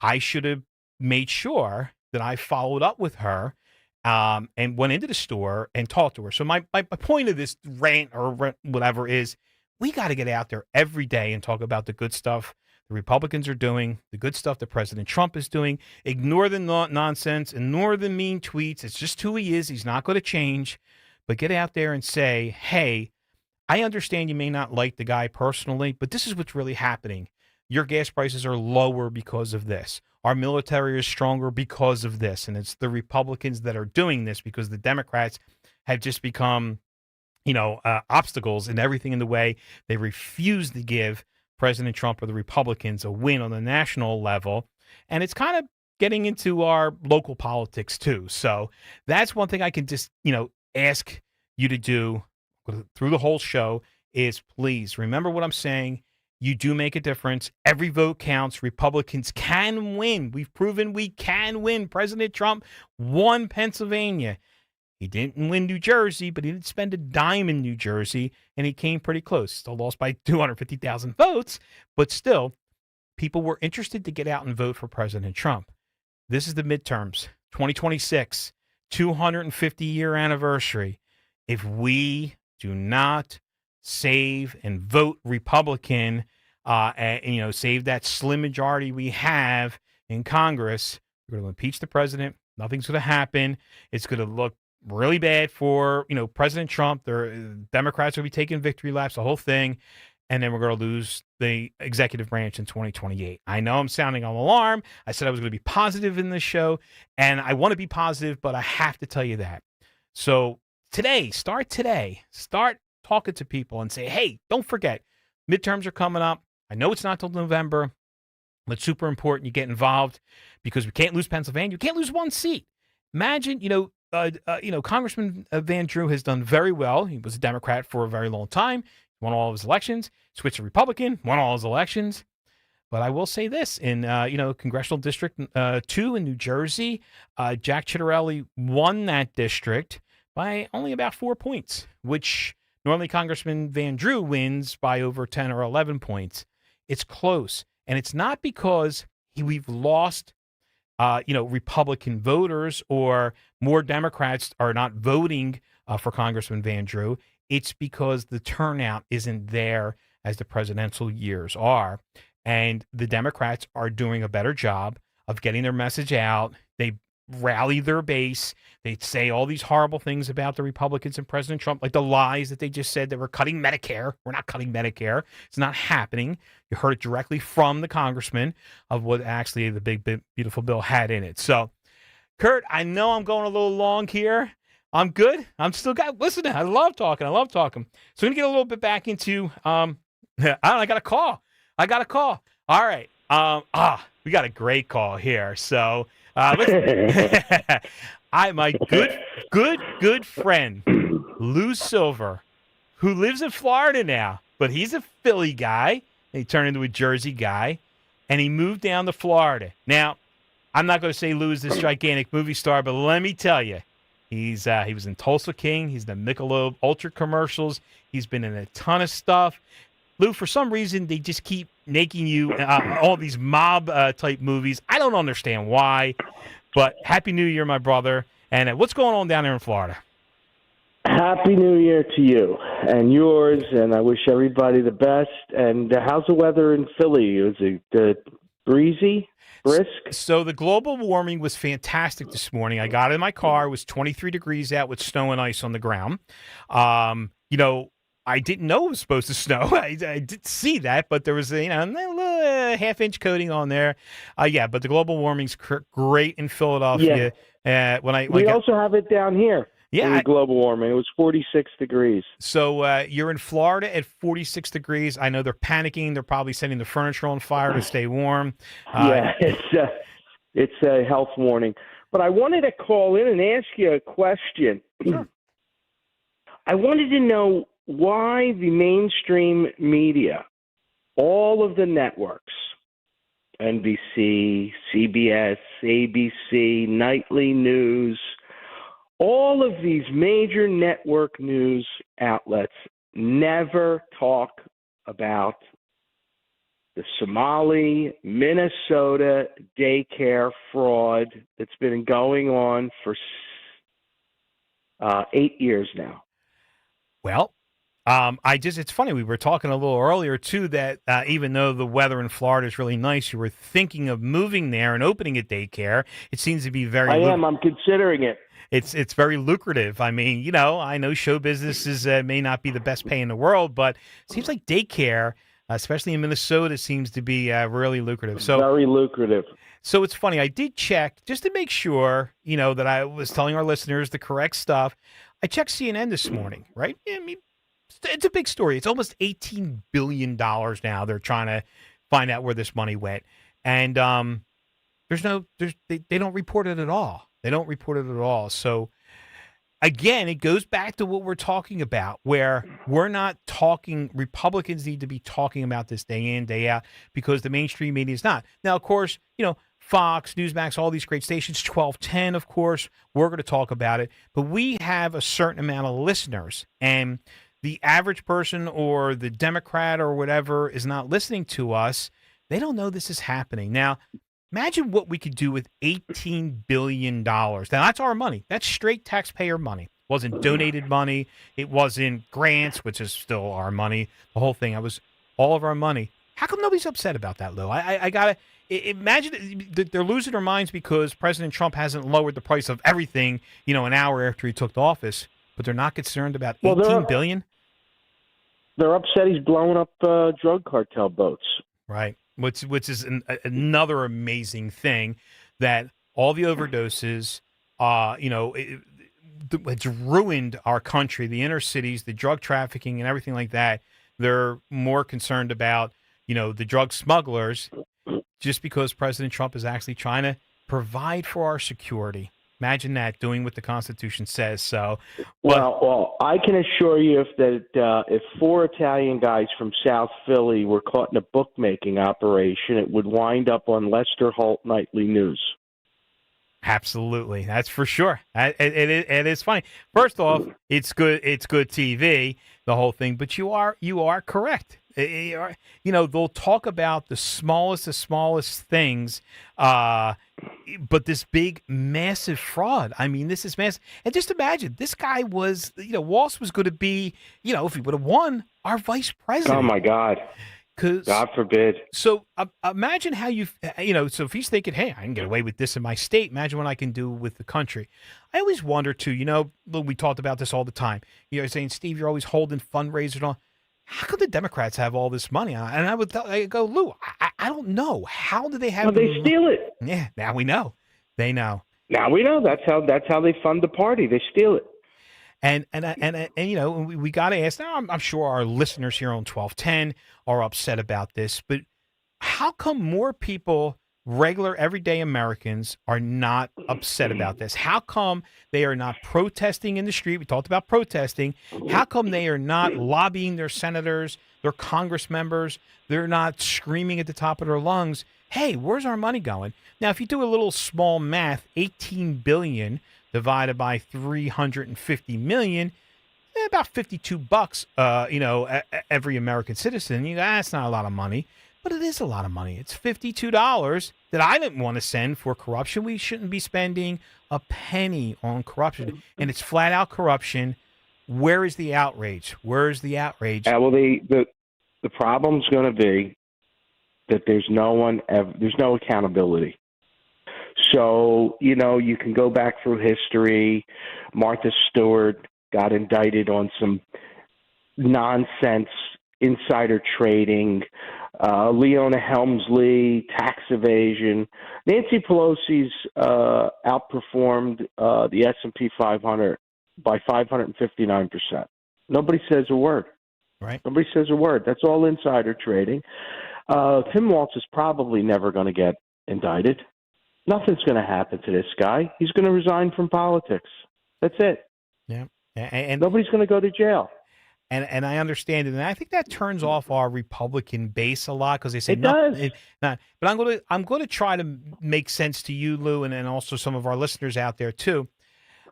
I should have made sure that I followed up with her and went into the store and talked to her. So my point of this rant or whatever is, we got to get out there every day and talk about the good stuff the Republicans are doing, the good stuff that President Trump is doing. Ignore the nonsense, ignore the mean tweets. It's just who he is. He's not going to change. But get out there and say, hey, I understand you may not like the guy personally, but this is what's really happening. Your gas prices are lower because of this. Our military is stronger because of this. And it's the Republicans that are doing this, because the Democrats have just become, obstacles and everything in the way. They refuse to give President Trump or the Republicans a win on the national level. And it's kind of getting into our local politics too. So that's one thing I can just, ask you to do through the whole show is, please remember what I'm saying. You do make a difference. Every vote counts. Republicans can win. We've proven we can win. President Trump won Pennsylvania. He didn't win New Jersey, but he didn't spend a dime in New Jersey, and he came pretty close. Still lost by 250,000 votes, but still, people were interested to get out and vote for President Trump. This is the midterms, 2026, 250-year anniversary. If we do not save and vote Republican, and save that slim majority we have in Congress, we're going to impeach the president. Nothing's going to happen. It's going to look really bad for, President Trump. The Democrats will be taking victory laps, the whole thing. And then we're going to lose the executive branch in 2028. I know I'm sounding on alarm. I said I was going to be positive in this show, and I want to be positive, but I have to tell you that. So start talking to people and say, hey, don't forget, midterms are coming up. I know it's not till November, but it's super important you get involved, because we can't lose Pennsylvania. You can't lose one seat. Imagine, Congressman Van Drew has done very well. He was a Democrat for a very long time, won all of his elections, switched to Republican, won all his elections. But I will say this, in, Congressional District 2 in New Jersey, Jack Ciattarelli won that district by only about 4 points, which Normally, Congressman Van Drew wins by over 10 or 11 points. It's close. And it's not because we've lost, Republican voters or more Democrats are not voting for Congressman Van Drew. It's because the turnout isn't there as the presidential years are. And the Democrats are doing a better job of getting their message out. They rally their base. They say all these horrible things about the Republicans and President Trump, like the lies that they just said that we're cutting Medicare. We're not cutting Medicare. It's not happening. You heard it directly from the congressman of what actually the big, beautiful bill had in it. So, Kurt, I know I'm going a little long here. I'm good. I'm still got. Listen, I love talking. So we're gonna get a little bit back into. I got a call. All right. We got a great call here. So, my good friend Lou Silver, who lives in Florida now, but he's a Philly guy. He turned into a Jersey guy, and he moved down to Florida. Now, I'm not going to say Lou is this gigantic movie star, but let me tell you, he was in Tulsa King. He's in the Michelob Ultra commercials. He's been in a ton of stuff. Lou, for some reason, they just keep making you all these mob-type movies. I don't understand why, but Happy New Year, my brother. And what's going on down there in Florida? Happy New Year to you and yours, and I wish everybody the best. And how's the weather in Philly? Is it breezy, brisk? So the global warming was fantastic this morning. I got in my car. It was 23 degrees out with snow and ice on the ground. I didn't know it was supposed to snow. I did see that, but there was a little half-inch coating on there. But the global warming's great in Philadelphia. Yeah. We also have it down here. Yeah, global warming. It was 46 degrees. So you're in Florida at 46 degrees. I know they're panicking. They're probably setting the furniture on fire to stay warm. It's a health warning. But I wanted to call in and ask you a question. Sure. I wanted to know why the mainstream media, all of the networks, NBC, CBS, ABC, nightly news, all of these major network news outlets never talk about the Somali, Minnesota daycare fraud that's been going on for 8 years now. Well, it's funny. We were talking a little earlier, too, that even though the weather in Florida is really nice, you were thinking of moving there and opening a daycare. It seems to be very... I'm considering it. It's very lucrative. I mean, I know show businesses may not be the best pay in the world, but it seems like daycare, especially in Minnesota, seems to be really lucrative. So very lucrative. So it's funny. I did check just to make sure, that I was telling our listeners the correct stuff. I checked CNN this morning, right? I mean, it's a big story. It's almost $18 billion now. They're trying to find out where this money went. And they don't report it at all. So, again, it goes back to what we're talking about, where we're not talking, Republicans need to be talking about this day in, day out, because the mainstream media is not. Now, of course, Fox, Newsmax, all these great stations, 1210, of course, we're going to talk about it. But we have a certain amount of listeners, and the average person or the Democrat or whatever is not listening to us. They don't know this is happening. Now, imagine what we could do with $18 billion. Now, that's our money. That's straight taxpayer money. It wasn't donated money. It wasn't grants, which is still our money. The whole thing. It was all of our money. How come nobody's upset about that, Lou? I got to imagine they're losing their minds because President Trump hasn't lowered the price of everything, an hour after he took the office, but they're not concerned about $18 billion? They're upset he's blowing up drug cartel boats. Right. Which is another amazing thing, that all the overdoses, it's ruined our country, the inner cities, the drug trafficking and everything like that. They're more concerned about, the drug smugglers, just because President Trump is actually trying to provide for our security. Imagine that, doing what the Constitution says. So, well, I can assure you if 4 Italian guys from South Philly were caught in a bookmaking operation, it would wind up on Lester Holt Nightly News. Absolutely, that's for sure. It is funny. First off, it's good. It's good TV, the whole thing. But you are correct. They'll talk about the smallest things, but this big, massive fraud. I mean, this is massive. And just imagine, this guy was, Walsh was going to be, if he would have won, our vice president. Oh my God. God forbid. So imagine how so if he's thinking, hey, I can get away with this in my state, imagine what I can do with the country. I always wonder, too, we talked about this all the time. Saying, Steve, you're always holding fundraisers and all. How could the Democrats have all this money? And I go, Lou, I don't know. How do they have Well, they steal it. Yeah, now we know. They know. Now we know. That's how they fund the party. They steal it. And we got to ask. Now, I'm sure our listeners here on 1210 are upset about this, but how come more people, regular, everyday Americans, are not upset about this? How come they are not protesting in the street? We talked about protesting. How come they are not lobbying their senators, their Congress members? They're not screaming at the top of their lungs, hey, where's our money going? Now, if you do a little small math, $18 billion divided by 350 million, about $52, every American citizen. That's not a lot of money, but it is a lot of money. It's $52 that I didn't want to send for corruption. We shouldn't be spending a penny on corruption, and it's flat out corruption. Where is the outrage? Where is the outrage? Well, the problem's going to be that there's no accountability. So, you can go back through history. Martha Stewart got indicted on some nonsense, insider trading. Leona Helmsley, tax evasion. Nancy Pelosi's outperformed the S&P 500 by 559%. Nobody says a word. Right. Nobody says a word. That's all insider trading. Tim Walz is probably never going to get indicted. Nothing's going to happen to this guy. He's going to resign from politics. That's it. Yeah. And nobody's going to go to jail. And I understand it, and I think that turns off our Republican base a lot because they say it does. But I'm going to try to make sense to you, Lou, and also some of our listeners out there too.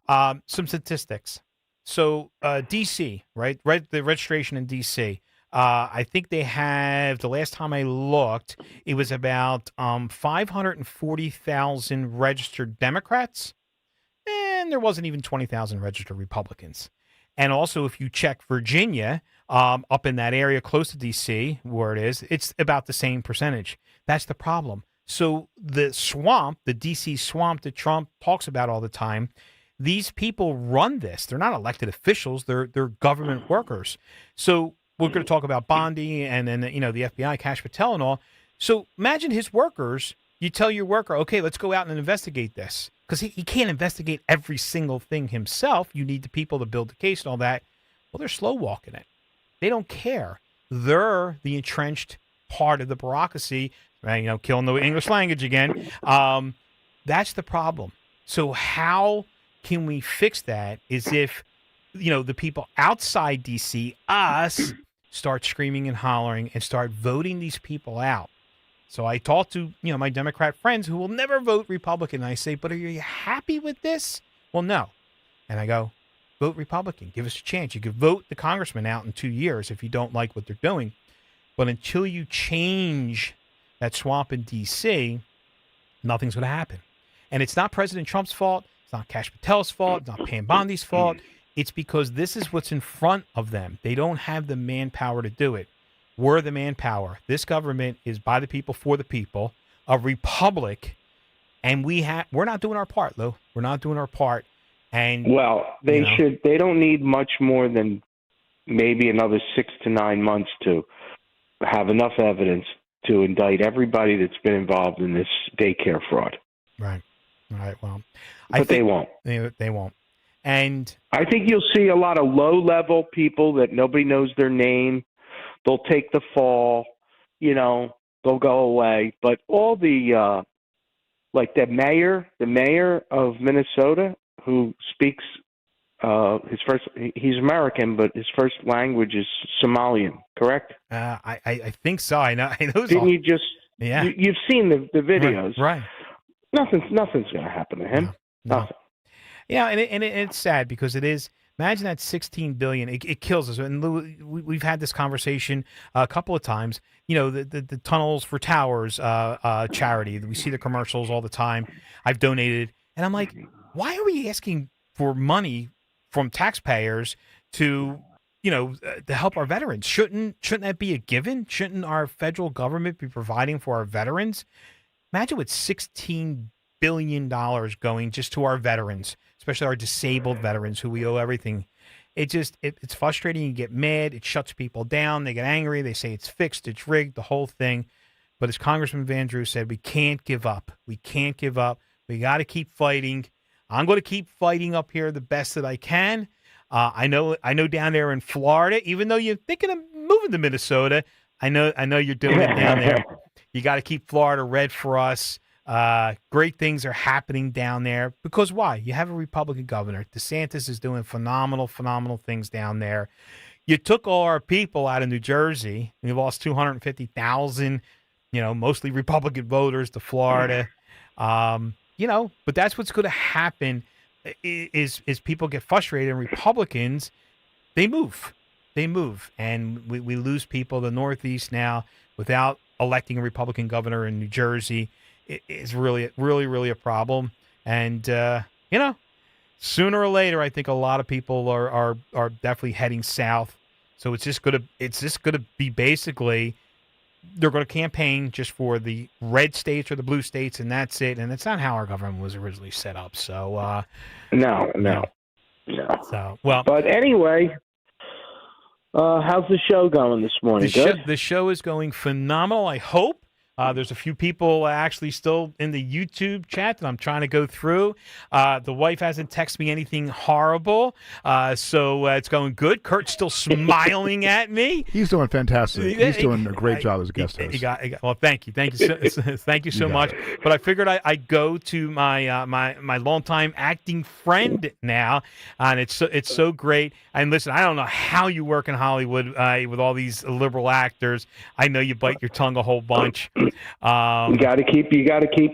Some statistics. So D.C. right, the registration in D.C. I think they have, the last time I looked, it was about 540,000 registered Democrats, and there wasn't even 20,000 registered Republicans. And also, if you check Virginia, up in that area close to D.C., where it is, it's about the same percentage. That's the problem. So the swamp, the D.C. swamp that Trump talks about all the time, these people run this. They're not elected officials. They're government workers. So we're going to talk about Bondi and then, the FBI, Kash Patel and all. So imagine his workers. You tell your worker, okay, let's go out and investigate this. Because he can't investigate every single thing himself. You need the people to build the case and all that. Well, they're slow walking it. They don't care. They're the entrenched part of the bureaucracy, killing the English language again. That's the problem. So how can we fix that is if, the people outside D.C., us, start screaming and hollering and start voting these people out. So I talk to, my Democrat friends who will never vote Republican. And I say, but are you happy with this? Well, no. And I go, vote Republican. Give us a chance. You could vote the congressman out in 2 years if you don't like what they're doing. But until you change that swamp in D.C., nothing's going to happen. And it's not President Trump's fault. It's not Kash Patel's fault. It's not Pam Bondi's fault. It's because this is what's in front of them. They don't have the manpower to do it. We're the manpower. This government is by the people, for the people, a republic, and we're not doing our part, Lou. We're not doing our part. And they don't need much more than maybe another 6 to 9 months to have enough evidence to indict everybody that's been involved in this daycare fraud. Right. All right. Well, they won't. They won't. And I think you'll see a lot of low-level people that nobody knows their name. They'll take the fall, they'll go away. But all the, like the mayor of Minnesota, who speaks he's American, but his first language is Somalian, correct? I think so. I know. Didn't you just? Yeah. You've seen the videos, right? Nothing's going to happen to him. No. Nothing. Yeah, and it's sad because it is. Imagine that $16 billion. It kills us. And Lou, we've had this conversation a couple of times. You know, the Tunnels for Towers charity. We see the commercials all the time. I've donated, and I'm like, why are we asking for money from taxpayers to help our veterans? Shouldn't that be a given? Shouldn't our federal government be providing for our veterans? Imagine with $16 billion going just to our veterans, especially our disabled veterans who we owe everything. It's frustrating. You get mad. It shuts people down. They get angry. They say it's fixed. It's rigged, the whole thing. But as Congressman Van Drew said, we can't give up. We can't give up. We got to keep fighting. I'm going to keep fighting up here the best that I can. I know down there in Florida, even though you're thinking of moving to Minnesota, I know you're doing it down there. You got to keep Florida red for us. Great things are happening down there because why? You have a Republican governor. DeSantis is doing phenomenal things down there. You took all our people out of New Jersey. We lost 250,000, mostly Republican voters to Florida. But that's what's going to happen is people get frustrated and Republicans, they move, and we lose people. The Northeast now without electing a Republican governor in New Jersey is really a problem. And sooner or later, I think a lot of people are definitely heading south. So it's just gonna be basically they're going to campaign just for the red states or the blue states, and that's it. And that's not how our government was originally set up. So no. So well, but anyway. How's the show going this morning? Good? The show is going phenomenal, I hope. There's a few people actually still in the YouTube chat that I'm trying to go through. The wife hasn't texted me anything horrible, so it's going good. Kurt's still smiling at me. He's doing fantastic. He's doing a great job as a guest host. Well, thank you thank you so much. But I figured I'd go to my longtime acting friend now, and it's so great. And listen, I don't know how you work in Hollywood with all these liberal actors. I know you bite your tongue a whole bunch. You got to keep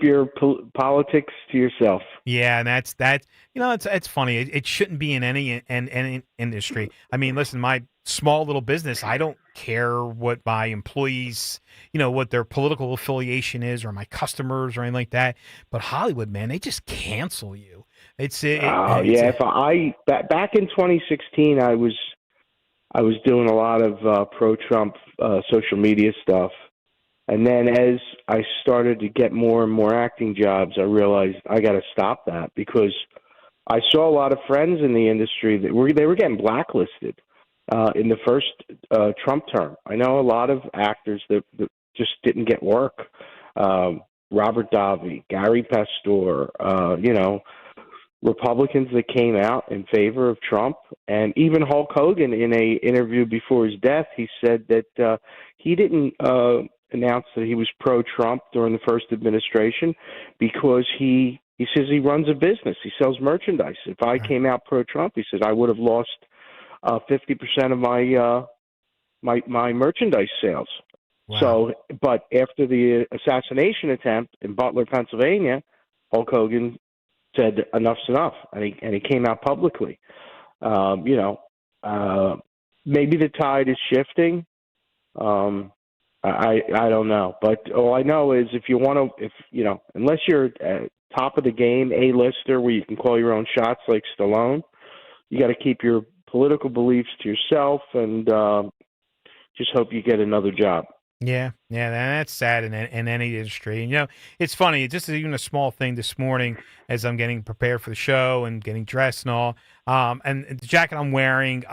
your politics to yourself. Yeah, and that's it's funny. It shouldn't be in any industry. I mean, listen, my small little business, I don't care what my employees, what their political affiliation is, or my customers, or anything like that. But Hollywood, man, they just cancel you. Back in 2016, I was doing a lot of pro-Trump social media stuff. And then as I started to get more and more acting jobs, I realized I got to stop that because I saw a lot of friends in the industry that they were getting blacklisted in the first Trump term. I know a lot of actors that just didn't get work. Robert Davi, Gary Pastor, Republicans that came out in favor of Trump, and even Hulk Hogan in a interview before his death, he said that he didn't announced that he was pro-Trump during the first administration because he says he runs a business. He sells merchandise. If I came out pro-Trump, he says I would have lost 50% of my merchandise sales. Wow. So, but after the assassination attempt in Butler, Pennsylvania, Hulk Hogan said enough's enough, and he came out publicly. Maybe the tide is shifting. I don't know, but all I know is unless you're at top of the game, A-lister, where you can call your own shots like Stallone, you got to keep your political beliefs to yourself and just hope you get another job. Yeah, that's sad in any industry. And, it's funny, just even a small thing this morning as I'm getting prepared for the show and getting dressed and all, and the jacket I'm wearing,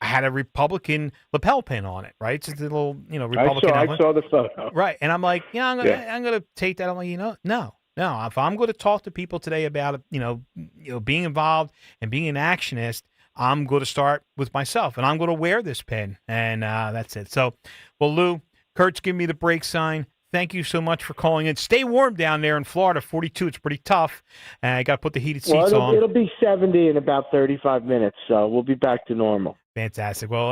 had a Republican lapel pin on it, right? It's a little, Republican. I saw the photo. Right, and I'm like, I'm gonna take that. I'm like, no. If I'm going to talk to people today about, being involved and being an actionist, I'm going to start with myself, and I'm going to wear this pin, and that's it. So, well, Lou, Kurt's giving me the break sign. Thank you so much for calling in. Stay warm down there in Florida. 42, it's pretty tough. I got to put the heated seats on. It'll be 70 in about 35 minutes, so we'll be back to normal. Fantastic. Well,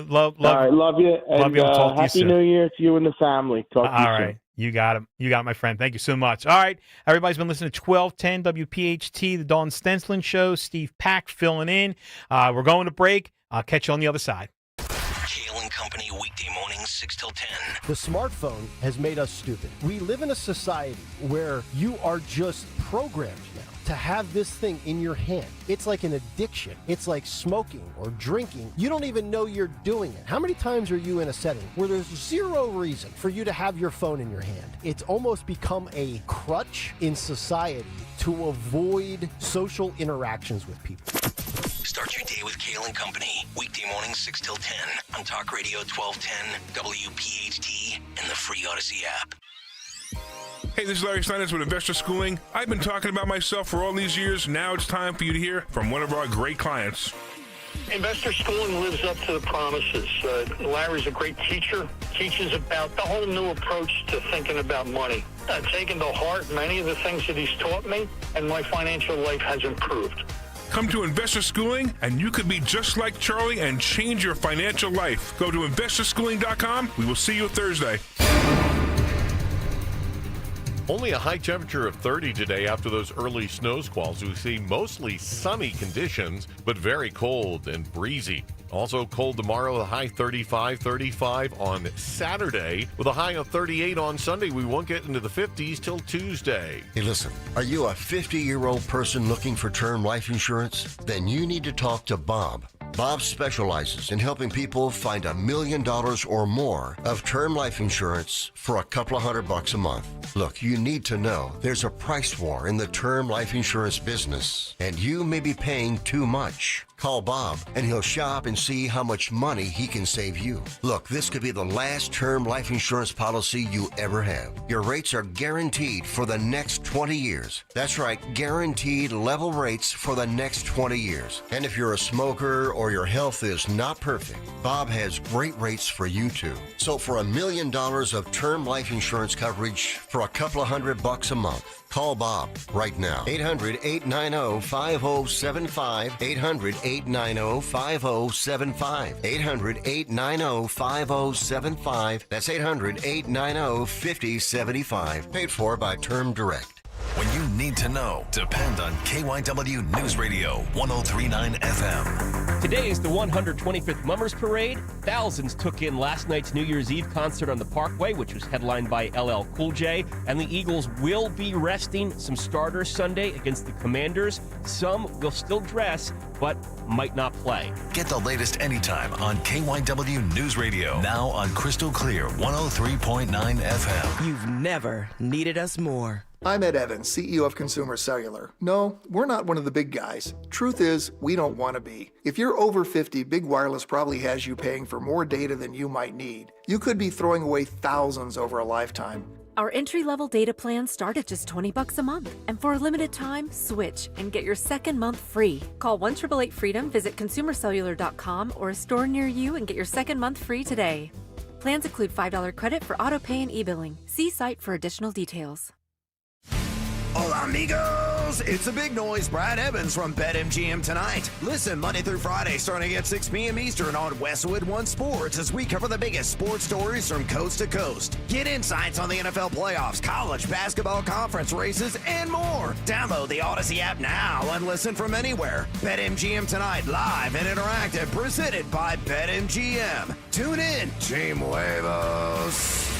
love you. And, love you. I'll talk to you soon. Happy New Year to you and the family. Talk to you soon. All right. You got him. You got it, my friend. Thank you so much. All right. Everybody's been listening to 1210 WPHT, the Dawn Stensland Show. Steve Pack filling in. We're going to break. I'll catch you on the other side. Kale and Company, weekday mornings, 6 till 10. The smartphone has made us stupid. We live in a society where you are just programmed now to have this thing in your hand. It's like an addiction. It's like smoking or drinking. You don't even know you're doing it. How many times are you in a setting where there's zero reason for you to have your phone in your hand? It's almost become a crutch in society to avoid social interactions with people. Start your day with Kale and Company, weekday mornings 6 till 10 on Talk Radio 1210, WPHT, and the free Odyssey app. Hey, this is Larry Steinitz with Investor Schooling. I've been talking about myself for all these years. Now it's time for you to hear from one of our great clients. Investor Schooling lives up to the promises. Larry's a great teacher, teaches about the whole new approach to thinking about money. I've taken to heart many of the things that he's taught me, and my financial life has improved. Come to Investor Schooling, and you could be just like Charlie and change your financial life. Go to investorschooling.com. We will see you Thursday. Only a high temperature of 30 today after those early snow squalls. We see mostly sunny conditions, but very cold and breezy. Also cold tomorrow, a high 35 on Saturday, with a high of 38 on Sunday. We won't get into the 50s till Tuesday. Hey, listen, are you a 50-year-old person looking for term life insurance? Then you need to talk to Bob. Bob specializes in helping people find $1 million or more of term life insurance for a couple of $100 a month. Look, you need to know there's a price war in the term life insurance business, and you may be paying too much. Call Bob, and he'll shop and see how much money he can save you. Look, this could be the last term life insurance policy you ever have. Your rates are guaranteed for the next 20 years. That's right, guaranteed level rates for the next 20 years. And if you're a smoker or your health is not perfect, Bob has great rates for you too. So for $1 million of term life insurance coverage for a couple of $100 a month, call Bob right now. 800-890-5075. 800-890-5075. 800-890-5075. That's 800-890-5075. Paid for by Term Direct. When you need to know, depend on KYW News Radio 1039 FM. Today is the 125th Mummers Parade. Thousands took in last night's New Year's Eve concert on the Parkway, which was headlined by LL Cool J. And the Eagles will be resting some starters Sunday against the Commanders. Some will still dress, but might not play. Get the latest anytime on KYW News Radio. Now on Crystal Clear 103.9 FM. You've never needed us more. I'm Ed Evans, CEO of Consumer Cellular. No, we're not one of the big guys. Truth is, we don't want to be. If you're over 50, Big Wireless probably has you paying for more data than you might need. You could be throwing away thousands over a lifetime. Our entry-level data plans start at just $20 a month. And for a limited time, switch and get your second month free. Call 1-888-FREEDOM, visit consumercellular.com or a store near you and get your second month free today. Plans include $5 credit for auto pay and e-billing. See site for additional details. Hola, amigos! It's the big noise, Brad Evans from BetMGM Tonight. Listen Monday through Friday starting at 6 p.m. Eastern on Westwood One Sports as we cover the biggest sports stories from coast to coast. Get insights on the NFL playoffs, college basketball conference races, and more. Download the Odyssey app now and listen from anywhere. BetMGM Tonight, live and interactive, presented by BetMGM. Tune in, Team Huevos.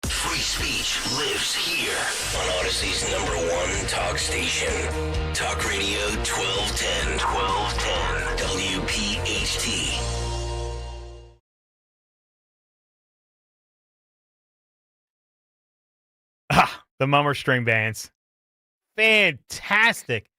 Free speech lives here on Odyssey's #1 talk station. Talk Radio 1210. 1210 WPHT. The Mummer String Bands. Fantastic.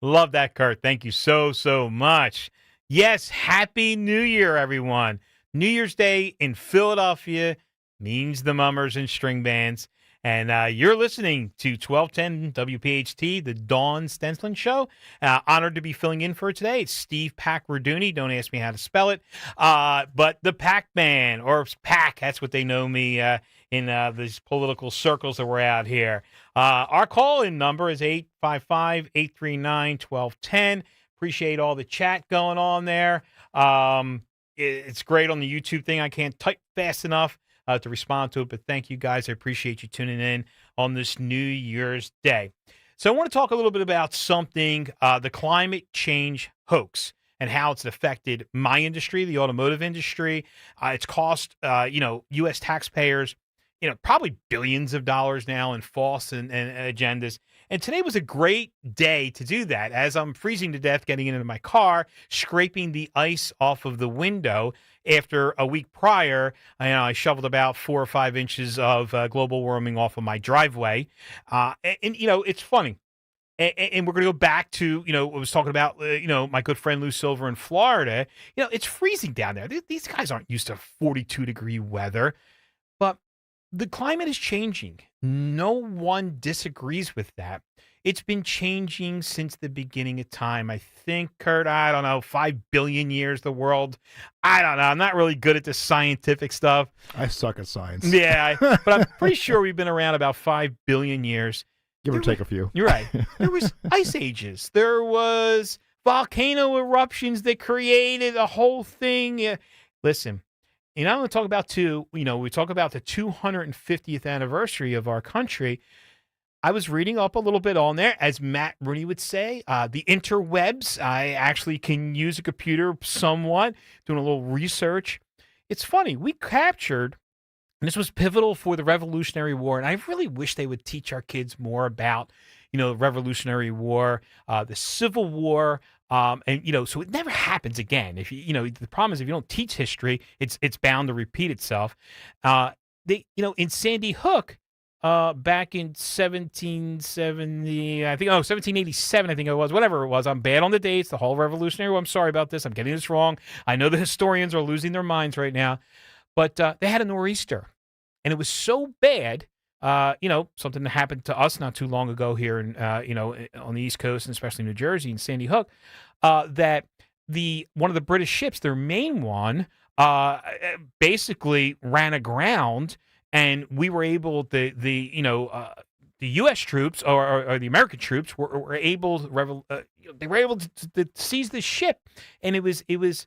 Love that, Kurt. Thank you so, so much. Yes, Happy New Year, everyone. New Year's Day in Philadelphia means the Mummers and String Bands. And you're listening to 1210 WPHT, the Dawn Stensland Show. Honored to be filling in for today. It's Steve Pack-Raduni. Don't ask me how to spell it. But the Pac-Man, or Pac, that's what they know me in these political circles that we're out here. Our call-in number is 855-839-1210. Appreciate all the chat going on there. It's great on the YouTube thing. I can't type fast enough to respond to it, but thank you guys. I appreciate you tuning in on this New Year's Day. So I want to talk a little bit about something, the climate change hoax and how it's affected my industry, the automotive industry. It's cost, U.S. taxpayers, probably billions of dollars now in false and agendas. And today was a great day to do that as I'm freezing to death getting into my car, scraping the ice off of the window after a week prior. I shoveled about 4 or 5 inches of global warming off of my driveway. It's funny. And we're going to go back to, I was talking about, my good friend Lou Silver in Florida. It's freezing down there. These guys aren't used to 42-degree weather. But the climate is changing. No one disagrees with that. It's been changing since the beginning of time. I think, Kurt, 5 billion years, the world. I don't know. I'm not really good at the scientific stuff. I suck at science. Yeah, but I'm pretty sure we've been around about 5 billion years. Give or take a few. You're right. There was ice ages. There was volcano eruptions that created a whole thing. Listen, I'm going to talk about we talk about the 250th anniversary of our country. I was reading up a little bit on there, as Matt Rooney would say, the interwebs. I actually can use a computer somewhat, doing a little research. It's funny. We captured, and this was pivotal for the Revolutionary War, and I really wish they would teach our kids more about, the Revolutionary War, the Civil War, so it never happens again. If the problem is if you don't teach history, it's bound to repeat itself. In Sandy Hook, back in 1787, I think it was, whatever it was. I'm bad on the dates, the whole Revolutionary War. I'm sorry about this. I'm getting this wrong. I know the historians are losing their minds right now, but they had a nor'easter, and it was so bad. Something that happened to us not too long ago here in, on the East Coast and especially New Jersey and Sandy Hook, that one of the British ships, their main one, basically ran aground, and we were able, the U.S. troops or the American troops were able to seize the ship, and it was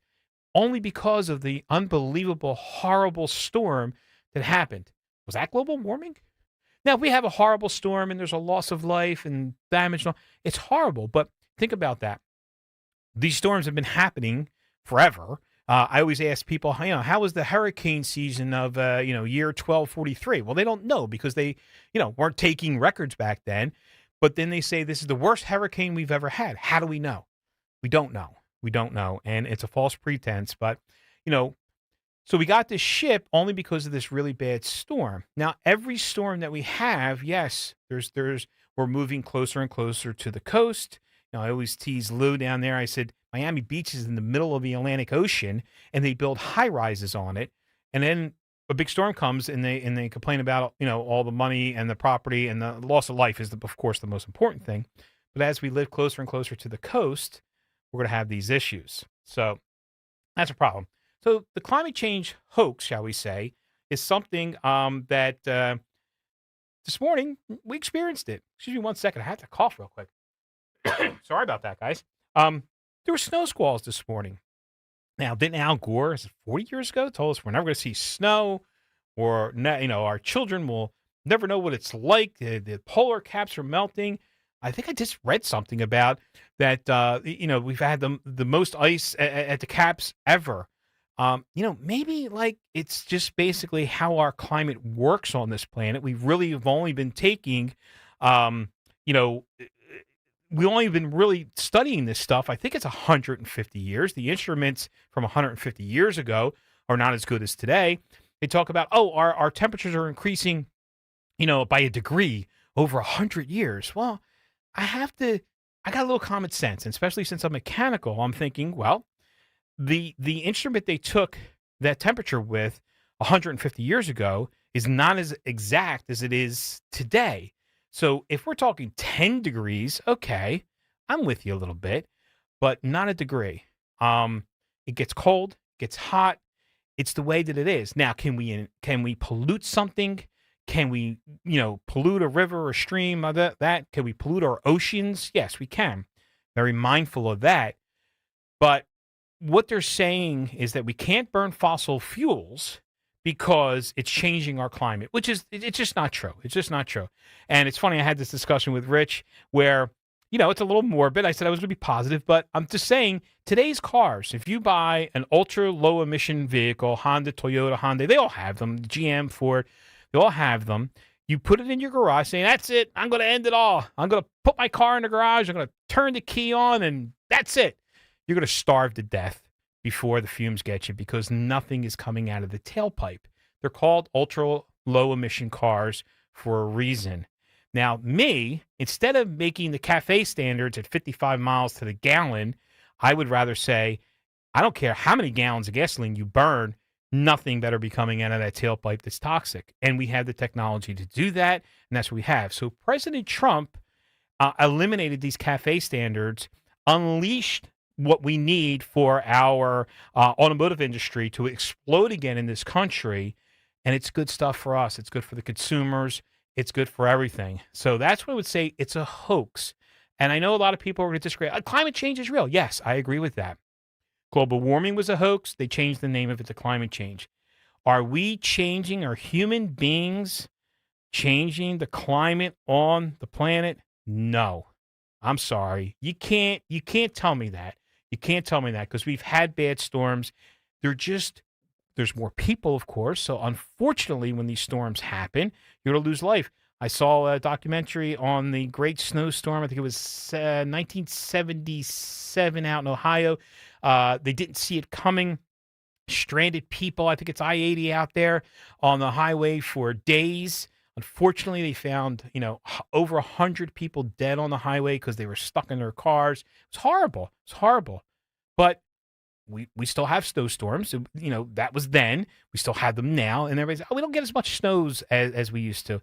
only because of the unbelievable, horrible storm that happened. Was that global warming? Now, if we have a horrible storm and there's a loss of life and damage, it's horrible. But think about that. These storms have been happening forever. I always ask people, how was the hurricane season of, year 1243? Well, they don't know because they, weren't taking records back then. But then they say this is the worst hurricane we've ever had. How do we know? We don't know. We don't know. And it's a false pretense. But, so we got this ship only because of this really bad storm. Now, every storm that we have, yes, we're moving closer and closer to the coast. I always tease Lou down there. I said, Miami Beach is in the middle of the Atlantic Ocean, and they build high rises on it. And then a big storm comes, and they complain about, all the money and the property, and the loss of life is, of course, the most important thing. But as we live closer and closer to the coast, we're going to have these issues. So that's a problem. So the climate change hoax, shall we say, is something that this morning we experienced it. Excuse me one second. I had to cough real quick. Sorry about that, guys. There were snow squalls this morning. Now, didn't Al Gore, 40 years ago, told us we're never going to see snow, or our children will never know what it's like. The polar caps are melting. I think I just read something about that. We've had the most ice at the caps ever. Maybe it's just basically how our climate works on this planet. We really have only been taking, we've only been really studying this stuff. I think it's 150 years. The instruments from 150 years ago are not as good as today. They talk about, our temperatures are increasing, by a degree over 100 years. Well, I got a little common sense, and especially since I'm mechanical, I'm thinking, well, the instrument they took that temperature with 150 years ago is not as exact as it is today. So if we're talking 10 degrees, okay, I'm with you a little bit, but not a degree. It gets cold, gets hot. It's the way that it is. Now, can we pollute something? Can we, pollute a river or stream? That can we pollute our oceans? Yes, we can. Very mindful of that. But what they're saying is that we can't burn fossil fuels because it's changing our climate, which is, it's just not true. It's just not true. And it's funny, I had this discussion with Rich where, it's a little morbid. I said I was going to be positive, but I'm just saying today's cars, if you buy an ultra low emission vehicle, Honda, Toyota, Hyundai, they all have them, GM, Ford, they all have them. You put it in your garage saying, that's it, I'm going to end it all. I'm going to put my car in the garage, I'm going to turn the key on, and that's it. You're going to starve to death before the fumes get you because nothing is coming out of the tailpipe. They're called ultra low emission cars for a reason. Now, me, instead of making the CAFE standards at 55 miles to the gallon, I would rather say, I don't care how many gallons of gasoline you burn, nothing better be coming out of that tailpipe that's toxic. And we have the technology to do that, and that's what we have. So President Trump eliminated these CAFE standards, unleashed what we need for our automotive industry to explode again in this country, and it's good stuff for us. It's good for the consumers. It's good for everything. So that's what I would say. It's a hoax. And I know a lot of people are going to disagree. Climate change is real. Yes, I agree with that. Global warming was a hoax. They changed the name of it to climate change. Are we changing, are human beings changing the climate on the planet? No. I'm sorry. You can't tell me that. You can't tell me that because we've had bad storms. There's more people, of course. So unfortunately, when these storms happen, you're going to lose life. I saw a documentary on the Great Snowstorm. I think it was 1977 out in Ohio. They didn't see it coming. Stranded people. I think it's I-80 out there on the highway for days. Unfortunately, they found, over 100 people dead on the highway because they were stuck in their cars. It was horrible. It's horrible. But we still have snowstorms. That was then. We still have them now. And everybody's, we don't get as much snows as we used to.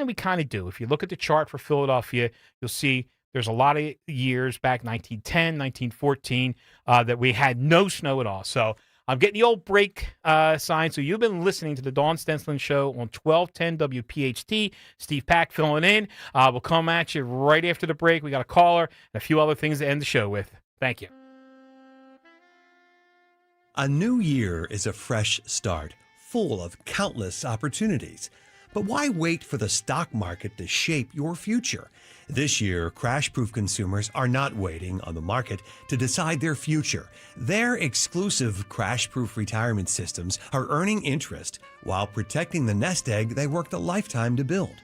We kind of do. If you look at the chart for Philadelphia, you'll see there's a lot of years back, 1910, 1914, that we had no snow at all. So I'm getting the old break sign. So you've been listening to the Dawn Stensland Show on 1210 WPHT. Steve Pack filling in. We'll come at you right after the break. We got a caller and a few other things to end the show with. Thank you. A new year is a fresh start, full of countless opportunities. But why wait for the stock market to shape your future? This year, crash-proof consumers are not waiting on the market to decide their future. Their exclusive crash-proof retirement systems are earning interest while protecting the nest egg they worked a lifetime to build.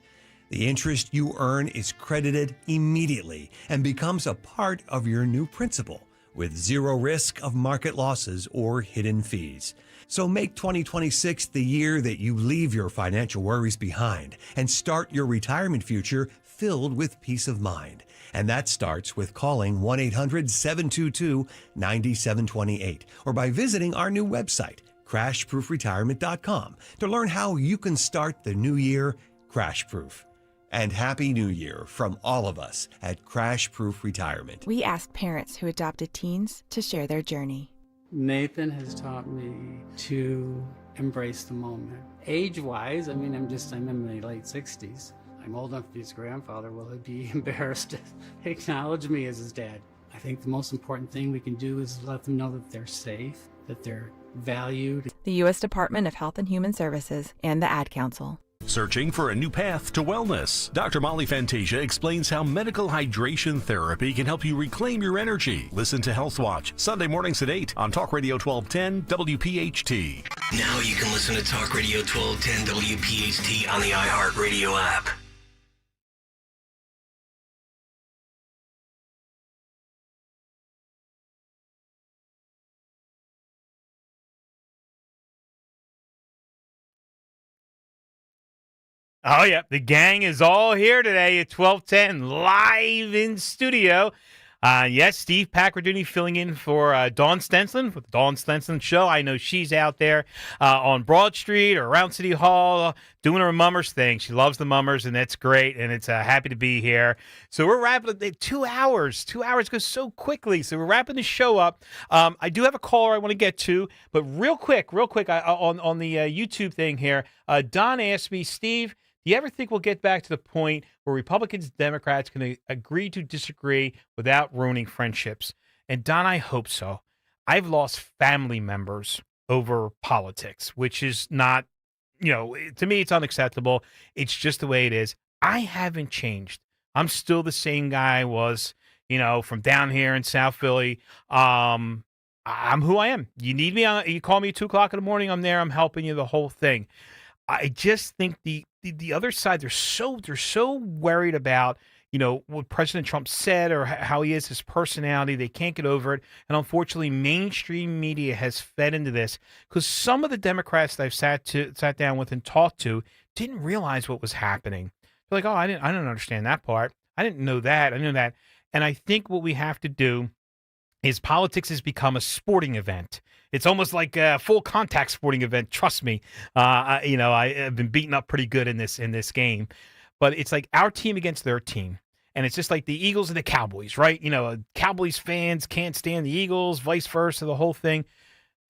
The interest you earn is credited immediately and becomes a part of your new principal, with zero risk of market losses or hidden fees. So make 2026 the year that you leave your financial worries behind and start your retirement future filled with peace of mind. And that starts with calling 1-800-722-9728 or by visiting our new website, crashproofretirement.com, to learn how you can start the new year crash-proof. And Happy New Year from all of us at Crash Proof Retirement. We asked parents who adopted teens to share their journey. Nathan has taught me to embrace the moment. Age-wise, I'm in my late 60s. I'm old enough to be his grandfather. Will he be embarrassed to acknowledge me as his dad? I think the most important thing we can do is let them know that they're safe, that they're valued. The U.S. Department of Health and Human Services and the Ad Council. Searching for a new path to wellness? Dr. Molly Fantasia explains how medical hydration therapy can help you reclaim your energy. Listen to Health Watch, Sunday mornings at 8 on Talk Radio 1210 WPHT. Now you can listen to Talk Radio 1210 WPHT on the iHeartRadio app. Oh, yeah. The gang is all here today at 1210, live in studio. Yes, Steve Packardini filling in for Dawn Stensland with the Dawn Stensland Show. I know she's out there on Broad Street or around City Hall doing her mummers thing. She loves the mummers, and that's great, and it's happy to be here. So we're wrapping up 2 hours. 2 hours goes so quickly, so we're wrapping the show up. I do have a caller I want to get to, but real quick, on the YouTube thing here, Don asked me, Steve, do you ever think we'll get back to the point where Republicans and Democrats can agree to disagree without ruining friendships? And Don, I hope so. I've lost family members over politics, which is not, to me, it's unacceptable. It's just the way it is. I haven't changed. I'm still the same guy I was, from down here in South Philly. I'm who I am. You need me, you call me at 2 o'clock in the morning, I'm there, I'm helping you, the whole thing. I just think the other side, they're so worried about, what President Trump said or how he is, his personality. They can't get over it. And unfortunately, mainstream media has fed into this because some of the Democrats that I've sat down with and talked to didn't realize what was happening. They're like, oh, I didn't understand that part. I didn't know that. I knew that. And I think what we have to do is politics has become a sporting event. It's almost like a full contact sporting event. Trust me. I have been beaten up pretty good in this game, but it's like our team against their team. And it's just like the Eagles and the Cowboys, right? Cowboys fans can't stand the Eagles, vice versa, the whole thing.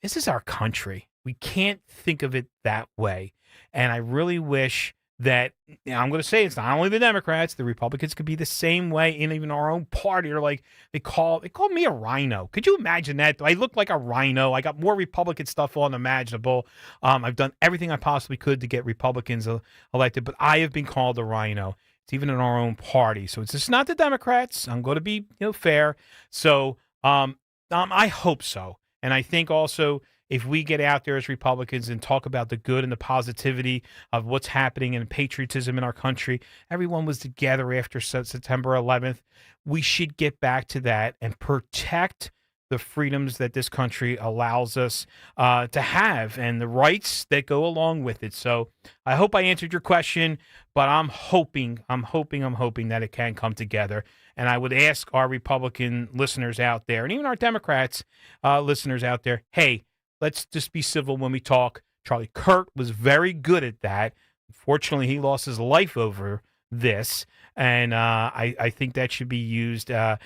This is our country. We can't think of it that way. And I really wish that, I'm going to say it's not only the Democrats, the Republicans could be the same way, and even our own party are like, they called me a rhino. Could you imagine that? I look like a rhino. I got more Republican stuff on imaginable. I've done everything I possibly could to get Republicans elected, but I have been called a rhino. It's even in our own party. So it's just not the Democrats. I'm going to be fair. So I hope so. And I think also, if we get out there as Republicans and talk about the good and the positivity of what's happening and patriotism in our country, everyone was together after September 11th. We should get back to that and protect the freedoms that this country allows us to have and the rights that go along with it. So I hope I answered your question, but I'm hoping that it can come together. And I would ask our Republican listeners out there and even our Democrats listeners out there, hey, let's just be civil when we talk. Charlie Kirk was very good at that. Unfortunately, he lost his life over this, and I think that should be used, as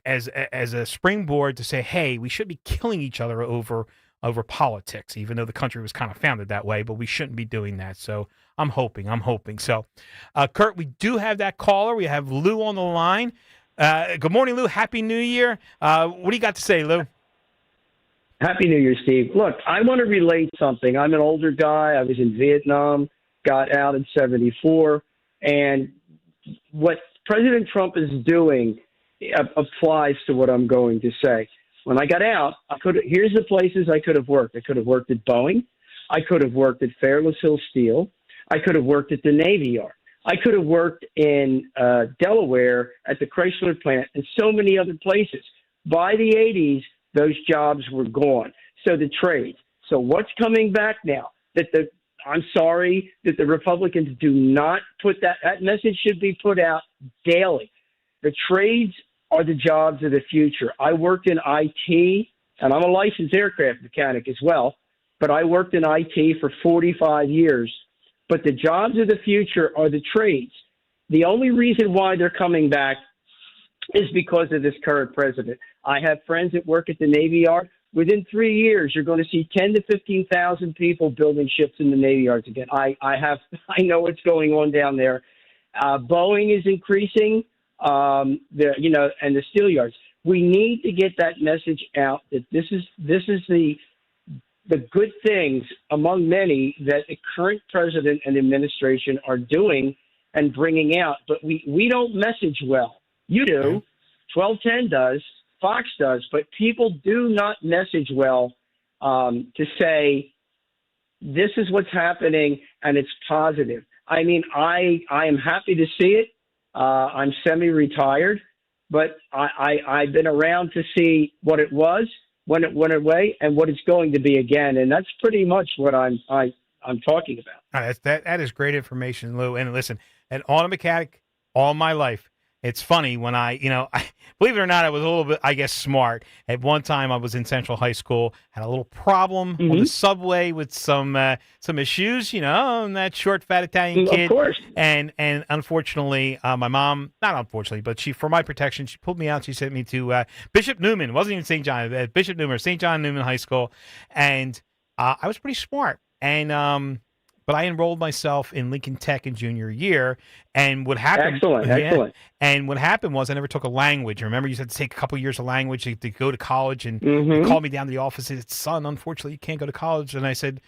a springboard to say, hey, we should be killing each other over politics, even though the country was kind of founded that way, but we shouldn't be doing that. So I'm hoping. So, Kurt, we do have that caller. We have Lou on the line. Good morning, Lou. Happy New Year. What do you got to say, Lou? Happy New Year, Steve. Look, I want to relate something. I'm an older guy. I was in Vietnam, got out in 1974, and what President Trump is doing applies to what I'm going to say. When I got out, here's the places I could have worked. I could have worked at Boeing. I could have worked at Fairless Hill Steel. I could have worked at the Navy Yard. I could have worked in Delaware at the Chrysler plant and so many other places. By the 80s, those jobs were gone. So the trades. So what's coming back now? I'm sorry that the Republicans do not put that message should be put out daily. The trades are the jobs of the future. I worked in IT, and I'm a licensed aircraft mechanic as well, but I worked in IT for 45 years. But the jobs of the future are the trades. The only reason why they're coming back is because of this current president. I have friends that work at the Navy Yard. Within 3 years, you're going to see 10 to 15,000 people building ships in the Navy Yards again. I know what's going on down there. Boeing is increasing, and the steel yards. We need to get that message out that this is the good things among many that the current president and administration are doing and bringing out. But we don't message well. You do. 1210 does. Fox does. But people do not message well to say this is what's happening and it's positive. I mean, I am happy to see it. I'm semi-retired, but I've been around to see what it was, when it went away, and what it's going to be again. And that's pretty much what I'm talking about. That is great information, Lou. And listen, an auto mechanic all my life. It's funny when I believe it or not, I was a little bit, I guess, smart. At one time, I was in Central High School, had a little problem on the subway with some issues, and that short, fat Italian kid. Of course. And unfortunately, my mom, not unfortunately, but for my protection, she pulled me out. She sent me to Bishop Newman. It wasn't even St. John, Bishop Newman, St. John Newman High School. And I was pretty smart. And but but I enrolled myself in Lincoln Tech in junior year. And what happened? Excellent. And what happened was I never took a language. Remember, you had to take a couple years of language to go to college. And he called me down to the office and said, "Son, unfortunately, you can't go to college." And I said,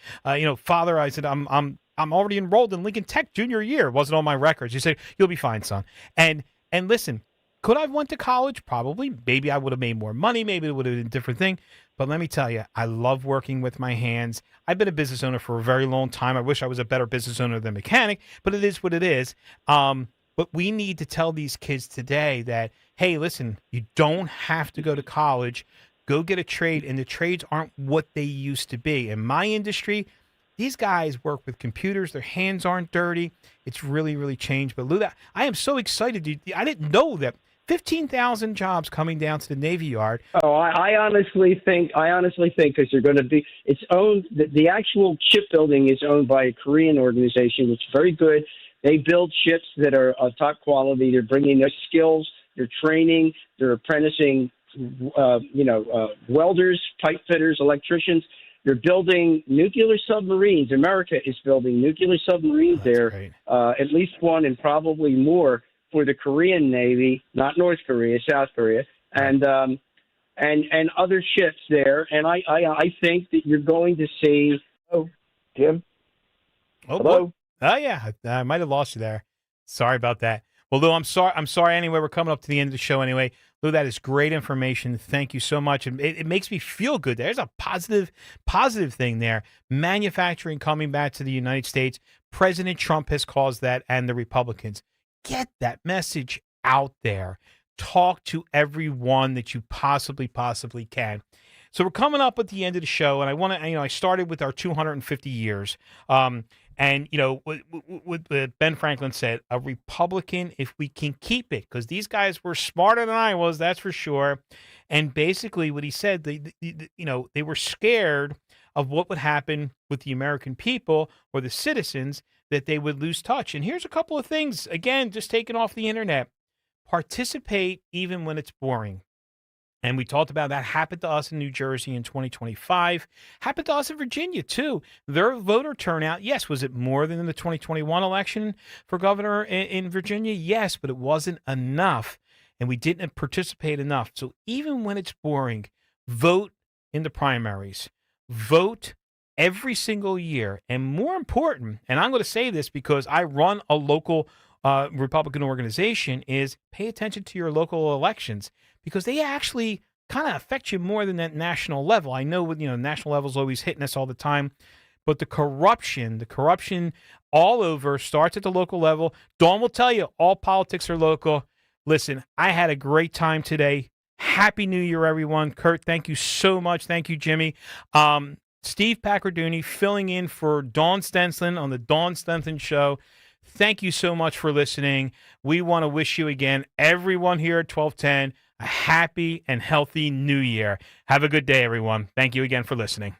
"Father," I said, I'm already enrolled in Lincoln Tech junior year. It wasn't on my records. He said, "You'll be fine, son." And listen, could I have went to college? Probably. Maybe I would have made more money. Maybe it would have been a different thing. But let me tell you, I love working with my hands. I've been a business owner for a very long time. I wish I was a better business owner than mechanic, but it is what it is. But we need to tell these kids today that, hey, listen, you don't have to go to college. Go get a trade, and the trades aren't what they used to be. In my industry, these guys work with computers. Their hands aren't dirty. It's really, really changed. But Lou, I am so excited. I didn't know that 15,000 jobs coming down to the Navy Yard. Oh, I honestly think because they're going to be, it's owned, the actual shipbuilding is owned by a Korean organization, which is very good. They build ships that are of top quality. They're bringing their skills, they're training, they're apprenticing, welders, pipe fitters, electricians. They're building nuclear submarines. America is building nuclear submarines there, at least one and probably more for the Korean Navy, not North Korea, South Korea, and other ships there. And I think that you're going to see. Oh, Jim. Oh, hello. Boy. Oh yeah, I might have lost you there. Sorry about that. Well, Lou, I'm sorry. Anyway, we're coming up to the end of the show. Anyway, Lou, that is great information. Thank you so much. And it makes me feel good. There's a positive thing there. Manufacturing coming back to the United States. President Trump has caused that, and the Republicans. Get that message out there. Talk to everyone that you possibly can. So we're coming up at the end of the show, and I want to, I started with our 250 years. And, what Ben Franklin said, a Republican, if we can keep it, because these guys were smarter than I was, that's for sure. And basically what he said, they were scared of what would happen with the American people or the citizens, that they would lose touch. And here's a couple of things, again, just taken off the internet. Participate even when it's boring. And we talked about that happened to us in New Jersey in 2025. Happened to us in Virginia, too. Their voter turnout, yes. Was it more than in the 2021 election for governor in Virginia? Yes, but it wasn't enough. And we didn't participate enough. So even when it's boring, vote in the primaries. Vote every single year. And more important, and I'm going to say this because I run a local Republican organization, is pay attention to your local elections, because they actually kind of affect you more than that national level. I know, national level is always hitting us all the time, but the corruption all over starts at the local level. Dawn will tell you all politics are local. Listen, I had a great time today. Happy New Year, everyone. Kurt, thank you so much. Thank you, Jimmy. Steve Paccarduny filling in for Dawn Stensland on the Dawn Stensland Show. Thank you so much for listening. We want to wish you again, everyone here at 1210, a happy and healthy New Year. Have a good day, everyone. Thank you again for listening.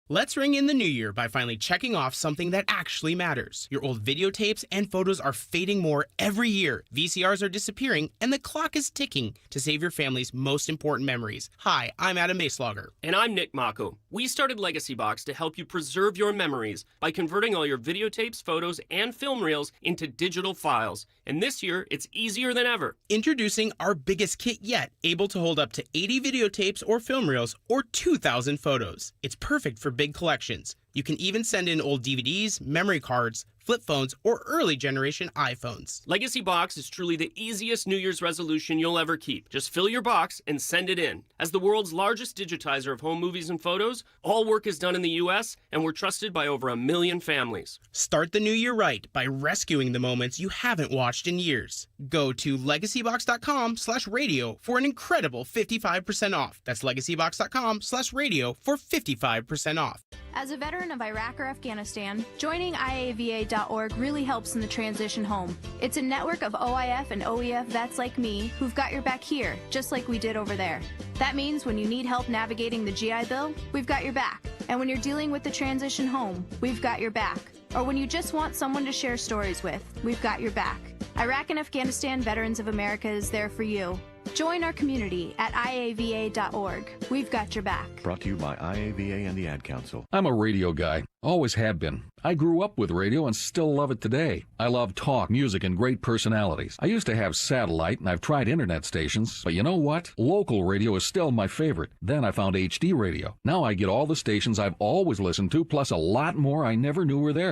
Let's ring in the new year by finally checking off something that actually matters. Your old videotapes and photos are fading more every year. VCRs are disappearing, and the clock is ticking to save your family's most important memories. Hi, I'm Adam Maslauger. And I'm Nick Mako. We started Legacy Box to help you preserve your memories by converting all your videotapes, photos, and film reels into digital files. And this year, it's easier than ever. Introducing our biggest kit yet, able to hold up to 80 videotapes or film reels or 2,000 photos. It's perfect for big collections. You can even send in old DVDs, memory cards, flip phones, or early generation iPhones. Legacy Box is truly the easiest New Year's resolution you'll ever keep. Just fill your box and send it in. As the world's largest digitizer of home movies and photos, all work is done in the U.S., and we're trusted by over 1 million families. Start the new year right by rescuing the moments you haven't watched in years. Go to legacybox.com/radio for an incredible 55% off. That's legacybox.com/radio for 55% off. As a veteran of Iraq or Afghanistan, joining IAVA.org really helps in the transition home. It's a network of OIF and OEF vets like me who've got your back here, just like we did over there. That means when you need help navigating the GI Bill, we've got your back. And when you're dealing with the transition home, we've got your back. Or when you just want someone to share stories with, we've got your back. Iraq and Afghanistan Veterans of America is there for you. Join our community at IAVA.org. We've got your back. Brought to you by IAVA and the Ad Council. I'm a radio guy. Always have been. I grew up with radio and still love it today. I love talk, music, and great personalities. I used to have satellite, and I've tried internet stations, but you know what? Local radio is still my favorite. Then I found HD radio. Now I get all the stations I've always listened to, plus a lot more I never knew were there.